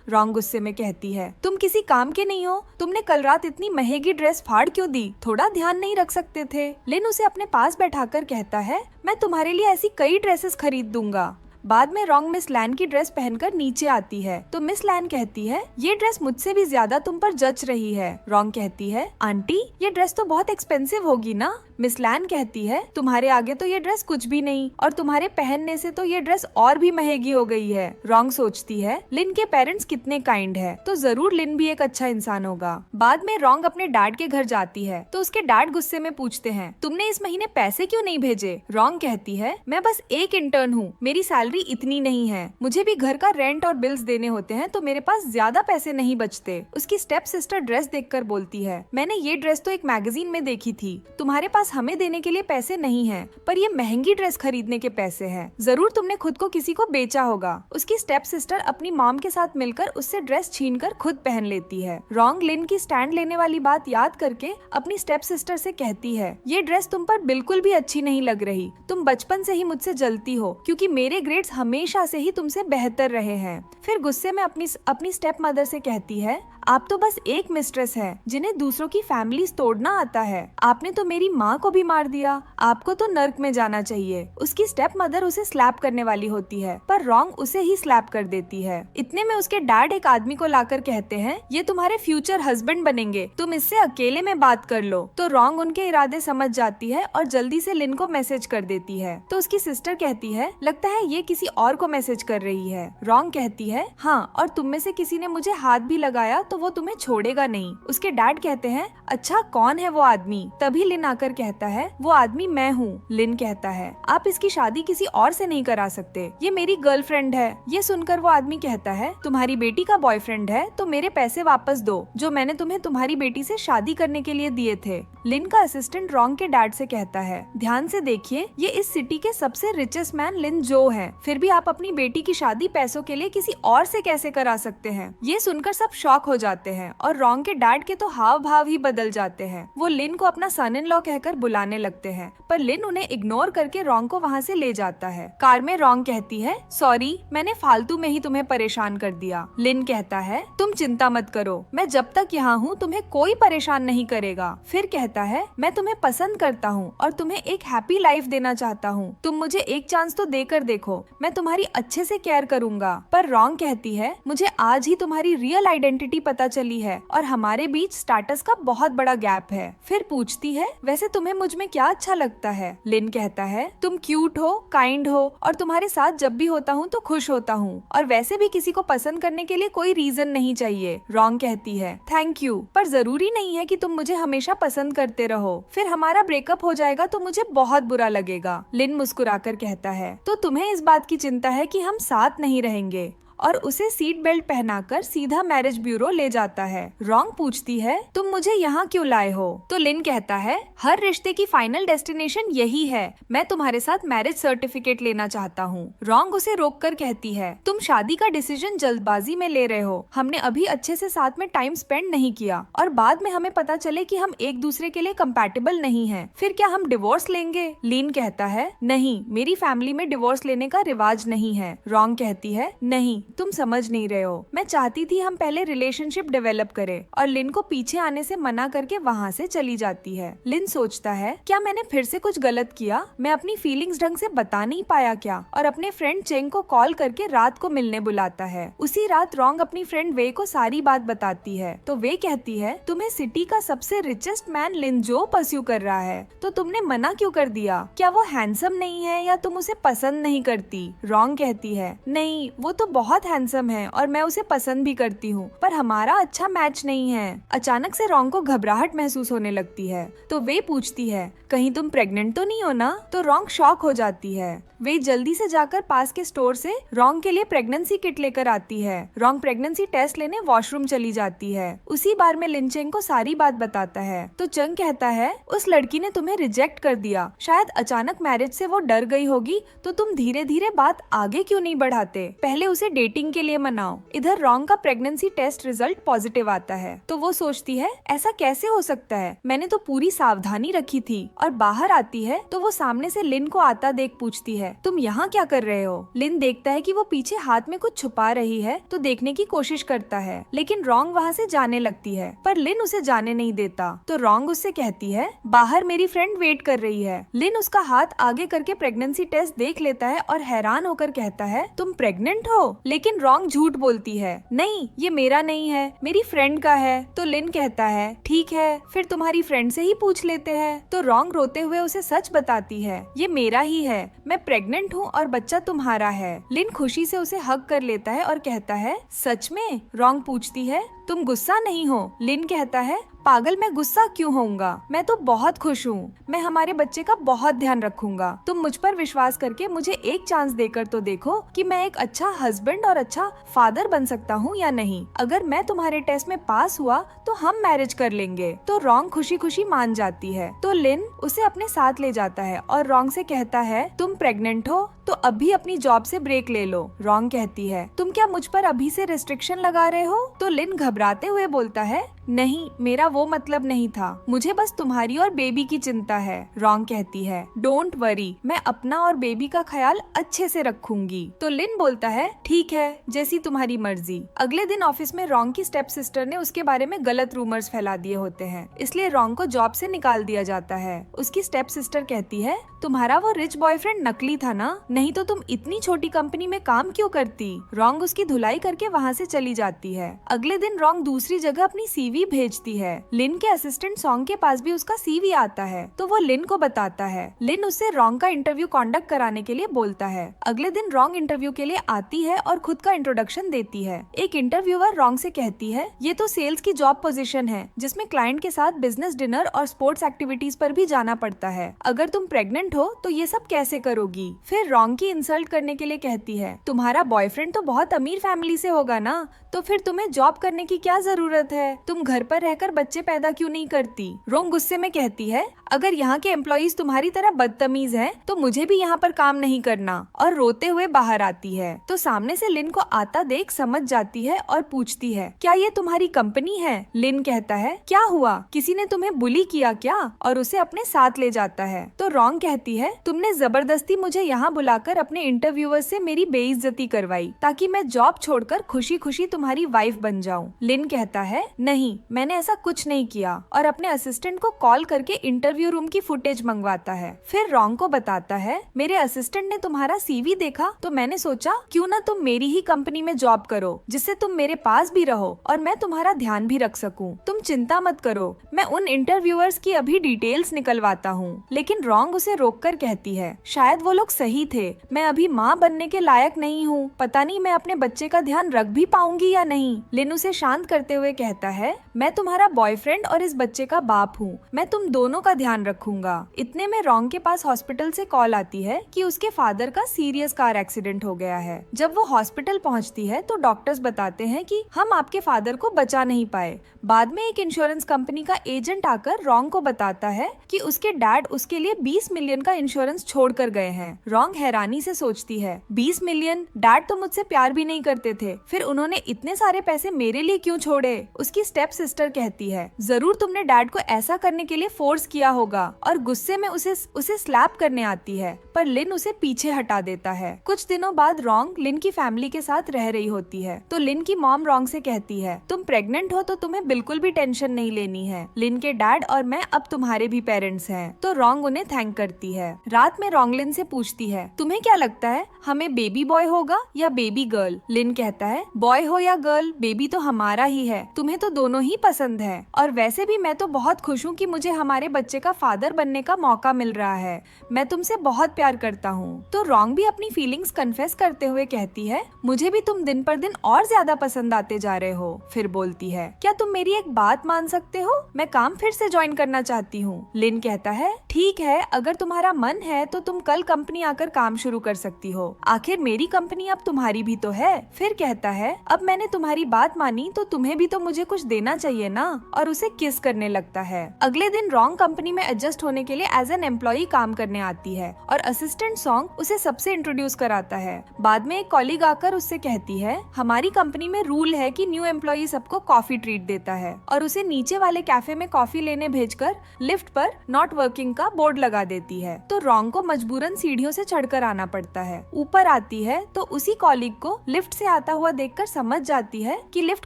रॉन्ग गुस्से में कहती है तुम किसी काम के नहीं हो, तुमने कल रात इतनी महंगी ड्रेस फाड़ क्यों दी, थोड़ा ध्यान नहीं रख सकते थे। लिन उसे अपने पास बैठाकर कहता है मैं तुम्हारे लिए ऐसी कई ड्रेसेस खरीद दूंगा। बाद में रॉन्ग मिस लैन की ड्रेस पहनकर नीचे आती है तो मिस लैन कहती है ये ड्रेस मुझसे भी ज्यादा तुम पर जच रही है। रॉन्ग कहती है आंटी ये ड्रेस तो बहुत एक्सपेंसिव होगी ना। मिस लैन कहती है तुम्हारे आगे तो ये ड्रेस कुछ भी नहीं और तुम्हारे पहनने से तो ये ड्रेस और भी महंगी हो गई है। रॉन्ग सोचती है लिन के पेरेंट्स कितने काइंड है, तो जरूर लिन भी एक अच्छा इंसान होगा। बाद में रॉन्ग अपने डैड के घर जाती है तो उसके डैड गुस्से में पूछते हैं तुमने इस महीने पैसे क्यों नहीं भेजे। रॉन्ग कहती है मैं बस एक इंटर्न हूँ, मेरी सैलरी इतनी नहीं है, मुझे भी घर का रेंट और बिल्स देने होते हैं तो मेरे पास ज्यादा पैसे नहीं बचते। उसकी स्टेप सिस्टर ड्रेस देखकर बोलती है मैंने ये ड्रेस तो एक मैगजीन में देखी थी, तुम्हारे पास हमें देने के लिए पैसे नहीं है पर ये महंगी ड्रेस खरीदने के पैसे हैं, जरूर तुमने खुद को किसी को बेचा होगा। उसकी स्टेप सिस्टर अपनी मॉम के साथ मिलकर उससे ड्रेस छीनकर खुद पहन लेती है। रॉन्ग लिन की स्टैंड लेने वाली बात याद करके अपनी स्टेप सिस्टर से कहती है ये ड्रेस तुम पर बिल्कुल भी अच्छी नहीं लग रही, तुम बचपन से ही मुझसे जलती हो क्योंकि मेरे ग्रेड्स हमेशा से ही तुमसे बेहतर रहे हैं। फिर गुस्से में अपनी स्टेप मदर से कहती है आप तो बस एक मिस्ट्रेस है जिन्हें दूसरों की फैमिलीज तोड़ना आता है, आपने तो मेरी माँ को भी मार दिया, आपको तो नर्क में जाना चाहिए। उसकी स्टेप मदर उसे स्लैप करने वाली होती है पर रॉन्ग उसे ही स्लैप कर देती है। इतने में उसके डैड एक आदमी को लाकर कहते हैं ये तुम्हारे फ्यूचर हस्बैंड बनेंगे, तुम इससे अकेले में बात कर लो। तो रॉन्ग उनके इरादे समझ जाती है और जल्दी से लिन को मैसेज कर देती है। तो उसकी सिस्टर कहती है लगता है ये किसी और को मैसेज कर रही है। रॉन्ग कहती है हाँ, और तुम में से किसी ने मुझे हाथ भी लगाया तो वो तुम्हें छोड़ेगा नहीं। उसके डैड कहते हैं अच्छा कौन है वो आदमी। तभी लिन आकर कहता है वो आदमी मैं हूँ। लिन कहता है आप इसकी शादी किसी और से नहीं करा सकते, ये मेरी गर्लफ्रेंड है। ये सुनकर वो आदमी कहता है तुम्हारी बेटी का बॉयफ्रेंड है तो मेरे पैसे वापस दो जो मैंने तुम्हें तुम्हारी बेटी से शादी करने के लिए दिए थे। लिन का असिस्टेंट रॉन्ग के डैड से कहता है ध्यान से देखिए ये इस सिटी के सबसे रिचेस्ट मैन लिन जो है, फिर भी आप अपनी बेटी की शादी पैसों के लिए किसी और से कैसे करा सकते हैं। ये सुनकर सब शॉक हो जाते हैं और रॉन्ग के डैड के तो हाव भाव ही बदल जाते हैं। वो लिन को अपना सन इन लॉ कहकर बुलाने लगते हैं पर लिन उन्हें इग्नोर करके रॉन्ग को वहाँ से ले जाता है। कार में रॉन्ग कहती है सॉरी मैंने फालतू में ही तुम्हें परेशान कर दिया। लिन कहता है तुम चिंता मत करो, मैं जब तक यहाँ हूँ तुम्हें कोई परेशान नहीं करेगा। फिर कहता है मैं तुम्हें पसंद करता हूँ और तुम्हें एक हैप्पी लाइफ देना चाहता हूँ, तुम मुझे एक चांस तो देकर देखो, मैं तुम्हारी अच्छे से केयर करूंगा। पर रॉन्ग कहती है मुझे आज ही तुम्हारी रियल आइडेंटिटी पता चली है और हमारे बीच स्टेटस का बहुत बड़ा गैप है। फिर पूछती है वैसे तुम्हें मुझ में क्या अच्छा लगता है। लिन कहता है तुम क्यूट हो, काइंड हो और तुम्हारे साथ जब भी होता हूँ तो खुश होता हूँ और वैसे भी किसी को पसंद करने के लिए कोई रीजन नहीं चाहिए। रॉन्ग कहती है थैंक यू, पर जरूरी नहीं है कि तुम मुझे हमेशा पसंद करते रहो, फिर हमारा ब्रेकअप हो जाएगा तो मुझे बहुत बुरा लगेगा। लिन मुस्कुराकर कहता है तो तुम्हें इस बात की चिंता है कि हम साथ नहीं रहेंगे और उसे सीट बेल्ट पहनाकर सीधा मैरिज ब्यूरो ले जाता है। रॉन्ग पूछती है तुम मुझे यहाँ क्यों लाए हो। तो लिन कहता है हर रिश्ते की फाइनल डेस्टिनेशन यही है, मैं तुम्हारे साथ मैरिज सर्टिफिकेट लेना चाहता हूँ। रॉन्ग उसे रोककर कहती है तुम शादी का डिसीजन जल्दबाजी में ले रहे हो, हमने अभी अच्छे से साथ में टाइम स्पेंड नहीं किया और बाद में हमें पता चले कि हम एक दूसरे के लिए कंपैटिबल नहीं हैं, फिर क्या हम डिवोर्स लेंगे। लिन कहता है नहीं, मेरी फैमिली में डिवोर्स लेने का रिवाज नहीं है। रॉन्ग कहती है नहीं, तुम समझ नहीं रहे हो, मैं चाहती थी हम पहले रिलेशनशिप डेवलप करें। और लिन को पीछे आने से मना करके वहाँ से चली जाती है। लिन सोचता है क्या मैंने फिर से कुछ गलत किया, मैं अपनी फीलिंग्स ढंग से बता नहीं पाया क्या, और अपने फ्रेंड चेंग को कॉल करके रात को मिलने बुलाता है। उसी रात रॉन्ग अपनी फ्रेंड वे को सारी बात बताती है तो वे कहती है तुम्हें सिटी का सबसे रिचेस्ट मैन लिन जो परस्यू कर रहा है तो तुमने मना क्यों कर दिया, क्या वो हैंडसम नहीं है या तुम उसे पसंद नहीं करती। रॉन्ग कहती है नहीं, वो तो बहुत हैंडसम है और मैं उसे पसंद भी करती हूँ पर हमारा अच्छा मैच नहीं है। अचानक से रॉन्ग को घबराहट महसूस होने लगती है तो वे पूछती है कहीं तुम प्रेग्नेंट तो नहीं हो ना। तो रॉन्ग शॉक हो जाती है। वे जल्दी से जाकर पास के स्टोर से रॉन्ग के लिए प्रेगनेंसी किट लेकर आती है। रॉन्ग प्रेगनेंसी टेस्ट लेने वॉशरूम चली जाती है। उसी बार में लिन चेंग को सारी बात बताता है तो चंग कहता है उस लड़की ने तुम्हें रिजेक्ट कर दिया, शायद अचानक मैरिज से वो डर गई होगी तो तुम धीरे धीरे बात आगे क्यों नहीं बढ़ाते, पहले उसे डेटिंग के लिए मनाओ। इधर रॉन्ग का प्रेगनेंसी टेस्ट रिजल्ट पॉजिटिव आता है तो वो सोचती है ऐसा कैसे हो सकता है, मैंने तो पूरी सावधानी रखी थी। और बाहर आती है तो वो सामने से लिन को आता देख पूछती है तुम यहाँ क्या कर रहे हो। लिन देखता है कि वो पीछे हाथ में कुछ छुपा रही है तो देखने की कोशिश करता है लेकिन रॉन्ग वहाँ से जाने लगती है पर लिन उसे जाने नहीं देता। तो रॉन्ग उससे कहती है बाहर मेरी फ्रेंड वेट कर रही है। लिन उसका हाथ आगे करके प्रेगनेंसी टेस्ट देख लेता है और हैरान होकर कहता है तुम प्रेग्नेंट हो। लेकिन रॉन्ग झूठ बोलती है, नहीं ये मेरा नहीं है, मेरी फ्रेंड का है। तो लिन कहता है ठीक है, फिर तुम्हारी फ्रेंड से ही पूछ लेते हैं। तो रॉन्ग रोते हुए उसे सच बताती है, ये मेरा ही है, मैं प्रेग्नेंट हूँ और बच्चा तुम्हारा है। लिन खुशी से उसे हग कर लेता है और कहता है सच में? रॉन्ग पूछती है तुम गुस्सा नहीं हो? लिन कहता है पागल, मैं गुस्सा क्यों होऊंगा, मैं तो बहुत खुश हूँ, मैं हमारे बच्चे का बहुत ध्यान रखूंगा। तुम मुझ पर विश्वास करके मुझे एक चांस देकर तो देखो कि मैं एक अच्छा हस्बैंड और अच्छा फादर बन सकता हूँ या नहीं। अगर मैं तुम्हारे टेस्ट में पास हुआ तो हम मैरिज कर लेंगे। तो रॉन्ग खुशी खुशी मान जाती है। तो लिन उसे अपने साथ ले जाता है और रॉन्ग से कहता है तुम प्रेग्नेंट हो तो अभी अपनी जॉब से ब्रेक ले लो। रॉन्ग कहती है तुम क्या मुझ पर अभी से रिस्ट्रिक्शन लगा रहे हो? तो लिन घबराते हुए बोलता है नहीं, मेरा वो मतलब नहीं था, मुझे बस तुम्हारी और बेबी की चिंता है। रॉन्ग कहती है डोंट वरी, मैं अपना और बेबी का ख्याल अच्छे से रखूंगी। तो लिन बोलता है ठीक है, जैसी तुम्हारी मर्जी। अगले दिन ऑफिस में रॉन्ग की स्टेप सिस्टर ने उसके बारे में गलत रूमर्स फैला दिए होते हैं, इसलिए रॉन्ग को जॉब से निकाल दिया जाता है। उसकी स्टेप सिस्टर कहती है तुम्हारा वो रिच बॉयफ्रेंड नकली था ना, नहीं तो तुम इतनी छोटी कंपनी में काम क्यों करती? रॉन्ग उसकी धुलाई करके वहाँ से चली जाती है। अगले दिन रॉन्ग दूसरी जगह अपनी सीवी भेजती है। लिन के असिस्टेंट सॉन्ग के पास भी उसका सीवी आता है, तो वो लिन को बताता है। लिन उससे रॉन्ग का इंटरव्यू कंडक्ट कराने के लिए बोलता है। अगले दिन रॉन्ग इंटरव्यू के लिए आती है और खुद का इंट्रोडक्शन देती है। एक इंटरव्यूअर रॉन्ग से कहती है ये तो सेल्स की जॉब पोजीशन है, जिसमें क्लाइंट के साथ बिजनेस डिनर और स्पोर्ट्स एक्टिविटीज पर भी जाना पड़ता है। अगर तुम प्रेग्नेंट हो तो ये सब कैसे करोगी? फिर रॉन्ग की इंसल्ट करने के लिए कहती है तुम्हारा बॉयफ्रेंड तो बहुत अमीर फैमिली से होगा ना, तो फिर तुम्हें जॉब करने की क्या जरूरत है? तुम घर पर रहकर बच्चे पैदा क्यों नहीं करती? रॉन्ग गुस्से में कहती है अगर यहाँ के एम्प्लॉइज तुम्हारी तरह बदतमीज हैं, तो मुझे भी यहाँ पर काम नहीं करना, और रोते हुए बाहर आती है। तो सामने से लिन को आता देख समझ जाती है और पूछती है क्या ये तुम्हारी कंपनी है? लिन कहता है क्या हुआ, किसी ने तुम्हें बुली किया क्या? और उसे अपने साथ ले जाता है। तो रॉन्ग कहती है तुमने जबरदस्ती मुझे यहाँ बुलाकर अपने इंटरव्यूअर से मेरी बेइज्जती करवाई ताकि मैं जॉब छोड़कर खुशी खुशी तुम्हारी वाइफ बन जाऊँ। लिन कहता है नहीं, मैंने ऐसा कुछ नहीं किया, और अपने असिस्टेंट को कॉल करके इंटरव्यू रूम की फुटेज मंगवाता है। फिर रॉन्ग को बताता है मेरे असिस्टेंट ने तुम्हारा सीवी देखा तो मैंने सोचा क्यों ना तुम मेरी ही कंपनी में जॉब करो, जिससे तुम मेरे पास भी रहो और मैं तुम्हारा ध्यान भी रख सकूं। तुम चिंता मत करो, मैं उन इंटरव्यूअर्स की अभी डिटेल्स निकलवाता हूँ। लेकिन रॉन्ग उसे रोककर कहती है शायद वो लोग सही थे, मैं अभी माँ बनने के लायक नहीं हूँ, पता नहीं मैं अपने बच्चे का ध्यान रख भी पाऊंगी या नहीं। लिन उसे शांत करते हुए कहता है मैं तुम्हारा बॉयफ्रेंड और इस बच्चे का बाप हूँ, मैं तुम दोनों का ध्यान रखूंगा। इतने में रॉन्ग के पास हॉस्पिटल से कॉल आती है कि उसके फादर का सीरियस कार एक्सीडेंट हो गया है। जब वो हॉस्पिटल पहुंचती है तो डॉक्टर्स बताते हैं कि हम आपके फादर को बचा नहीं पाए। बाद में एक इंश्योरेंस कंपनी का एजेंट आकर रॉन्ग को बताता है कि उसके डैड उसके लिए 20 मिलियन का इंश्योरेंस छोड़ कर गए हैं। रॉन्ग हैरानी से सोचती है 20 मिलियन, डैड तो मुझसे प्यार भी नहीं करते थे, फिर उन्होंने इतने सारे पैसे मेरे लिए क्यों छोड़े? उसकी स्टेप सिस्टर कहती है जरूर तुमने डैड को ऐसा करने के लिए फोर्स किया होगा, और गुस्से में उसे स्लैप करने आती है, पर लिन उसे पीछे हटा देता है। कुछ दिनों बाद रॉन्ग लिन की फैमिली के साथ रह रही होती है, तो लिन की मॉम रॉन्ग से कहती है तुम प्रेग्नेंट हो तो तुम्हें बिल्कुल भी टेंशन नहीं लेनी है, लिन के डैड और मैं अब तुम्हारे भी पेरेंट्स हैं। तो रॉन्ग उन्हें थैंक करती है। रात में रॉन्ग लिन से पूछती है तुम्हें क्या लगता है हमें बेबी बॉय होगा या बेबी गर्ल? लिन कहता है बॉय हो या गर्ल, बेबी तो हमारा ही है, तुम्हें तो दोनों ही पसंद है, और वैसे भी मैं तो बहुत खुश हूँ कि मुझे हमारे बच्चे का फादर बनने का मौका मिल रहा है, मैं तुमसे बहुत प्यार करता हूँ। तो रॉन्ग भी अपनी फीलिंग्स कन्फेस करते हुए कहती है मुझे भी तुम दिन पर दिन और ज्यादा पसंद आते जा रहे हो। फिर बोलती है क्या तुम मेरी एक बात मान सकते हो, मैं काम फिर से ज्वाइन करना चाहती हूँ। लिन कहता है ठीक है, अगर तुम्हारा मन है तो तुम कल कंपनी आकर काम शुरू कर सकती हो, आखिर मेरी कंपनी अब तुम्हारी भी तो है। फिर कहता है अब मैंने तुम्हारी बात मानी तो तुम्हें भी तो मुझे कुछ देना चाहिए ना, और उसे किस करने लगता है। अगले दिन रॉन्ग कंपनी में एडजस्ट होने के लिए एज एन एम्प्लॉई काम करने आती है, और असिस्टेंट सॉन्ग उसे सबसे इंट्रोड्यूस कराता है। बाद में एक कॉलीग आकर उससे कहती है हमारी कंपनी में रूल है कि न्यू एम्प्लॉई सबको कॉफी ट्रीट देता है, और उसे नीचे वाले कैफे में कॉफी लेने भेजकर लिफ्ट पर नॉट वर्किंग का बोर्ड लगा देती है। तो रॉन्ग को मजबूरन सीढ़ियों से चढ़कर आना पड़ता है। ऊपर आती है तो उसी कॉलीग को लिफ्ट से आता हुआ देखकर समझ जाती है कि लिफ्ट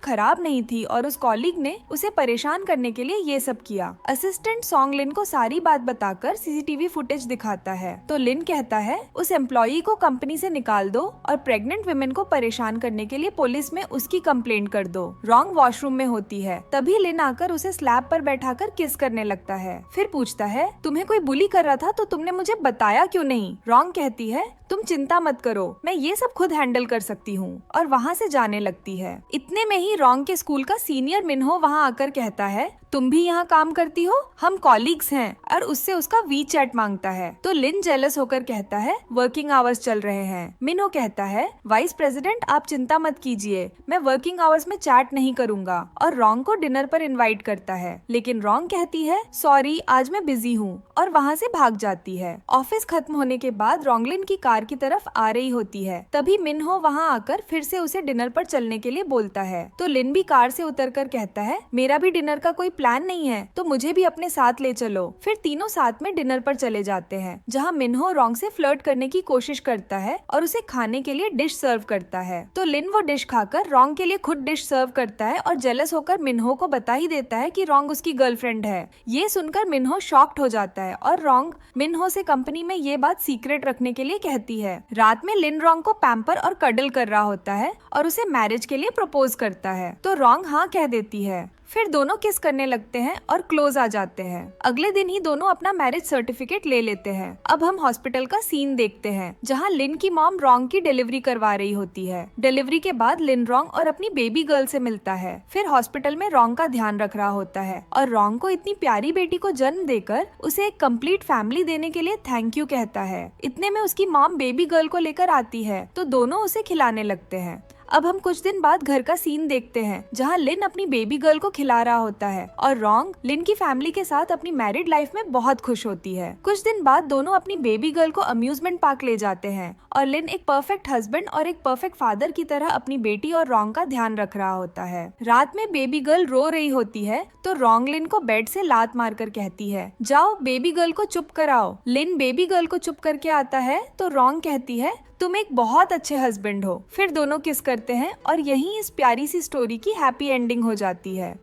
खराब नहीं थी, और उस कॉलीग कॉलीग ने उसे परेशान करने के लिए ये सब किया। असिस्टेंट सॉन्ग लिन को सारी बात बताकर सीसीटीवी फुटेज दिखाता है तो लिन कहता है उस एम्प्लॉई को कंपनी से निकाल दो और प्रेग्नेंट वुमेन को परेशान करने के लिए पुलिस में उसकी कंप्लेंट कर दो। रॉन्ग वॉशरूम में होती है, तभी लिन आकर उसे स्लैब पर बैठाकर किस करने लगता है। फिर पूछता है तुम्हें कोई बुली कर रहा था तो तुमने मुझे बताया क्यों नहीं। रॉन्ग कहती है तुम चिंता मत करो, मैं ये सब खुद हैंडल कर सकती हूँ, और वहाँ से जाने लगती है। इतने में ही रॉन्ग के स्कूल का सीनियर मिनहो वहाँ आकर कहता है तुम भी यहाँ काम करती हो, हम कॉलीग्स हैं, और उससे उसका वी चैट मांगता है। तो लिन जेलस होकर कहता है वर्किंग आवर्स चल रहे हैं। मिनहो कहता है वाइस प्रेसिडेंट आप चिंता मत कीजिए, मैं वर्किंग आवर्स में चैट नहीं करूँगा, और रॉन्ग को डिनर पर इन्वाइट करता है। लेकिन रॉन्ग कहती है सॉरी आज मैं बिजी हूँ, और वहाँ से भाग जाती है। ऑफिस खत्म होने के बाद रॉन्गलिन की कार की तरफ आ रही होती है, तभी मिनहो वहाँ आकर फिर से उसे डिनर पर चलने के लिए बोलता है। तो लिन भी कार से उतरकर कहता है मेरा भी डिनर का कोई प्लान नहीं है, तो मुझे भी अपने साथ ले चलो। फिर तीनों साथ में डिनर पर चले जाते हैं, जहाँ मिनहो रॉन्ग से फ्लर्ट करने की कोशिश करता है और उसे खाने के लिए डिश सर्व करता है। तो लिन वो डिश खाकर रॉन्ग के लिए खुद डिश सर्व करता है और जेलस होकर मिनहो को बता ही देता है कि रॉन्ग उसकी गर्लफ्रेंड है। ये सुनकर मिनहो शॉक्ड हो जाता है और रॉन्ग मिनहो से कंपनी में ये बात सीक्रेट रखने के लिए कहती है। रात में लिन रॉन्ग को पैम्पर और कडल कर रहा होता है और उसे मैरिज के लिए प्रपोज करता है, तो रॉन्ग हाँ कह देती है। फिर दोनों किस करने लगते हैं और क्लोज आ जाते हैं। अगले दिन ही दोनों अपना मैरिज सर्टिफिकेट ले लेते हैं। अब हम हॉस्पिटल का सीन देखते हैं, जहां लिन की मॉम रॉन्ग की डिलीवरी करवा रही होती है। डिलीवरी के बाद लिन रॉन्ग और अपनी बेबी गर्ल से मिलता है। फिर हॉस्पिटल में रॉन्ग का ध्यान रख रहा होता है और रॉन्ग को इतनी प्यारी बेटी को जन्म देकर उसे एक कंप्लीट फैमिली देने के लिए थैंक यू कहता है। इतने में उसकी मॉम बेबी गर्ल को लेकर आती है, तो दोनों उसे खिलाने लगते हैं। अब हम कुछ दिन बाद घर का सीन देखते हैं, जहां लिन अपनी बेबी गर्ल को खिला रहा होता है और रॉन्ग लिन की फैमिली के साथ अपनी मैरिड लाइफ में बहुत खुश होती है। कुछ दिन बाद दोनों अपनी बेबी गर्ल को अम्यूजमेंट पार्क ले जाते हैं और लिन एक परफेक्ट हस्बैंड और एक परफेक्ट फादर की तरह अपनी बेटी और रॉन्ग का ध्यान रख रहा होता है। रात में बेबी गर्ल रो रही होती है, तो रॉन्ग लिन को बेड से लात मारकर कहती है जाओ बेबी गर्ल को चुप कराओ। लिन बेबी गर्ल को चुप करके आता है, तो रॉन्ग कहती है तुम एक बहुत अच्छे हस्बैंड हो। फिर दोनों किस करते हैं और यहीं इस प्यारी सी स्टोरी की हैप्पी एंडिंग हो जाती है।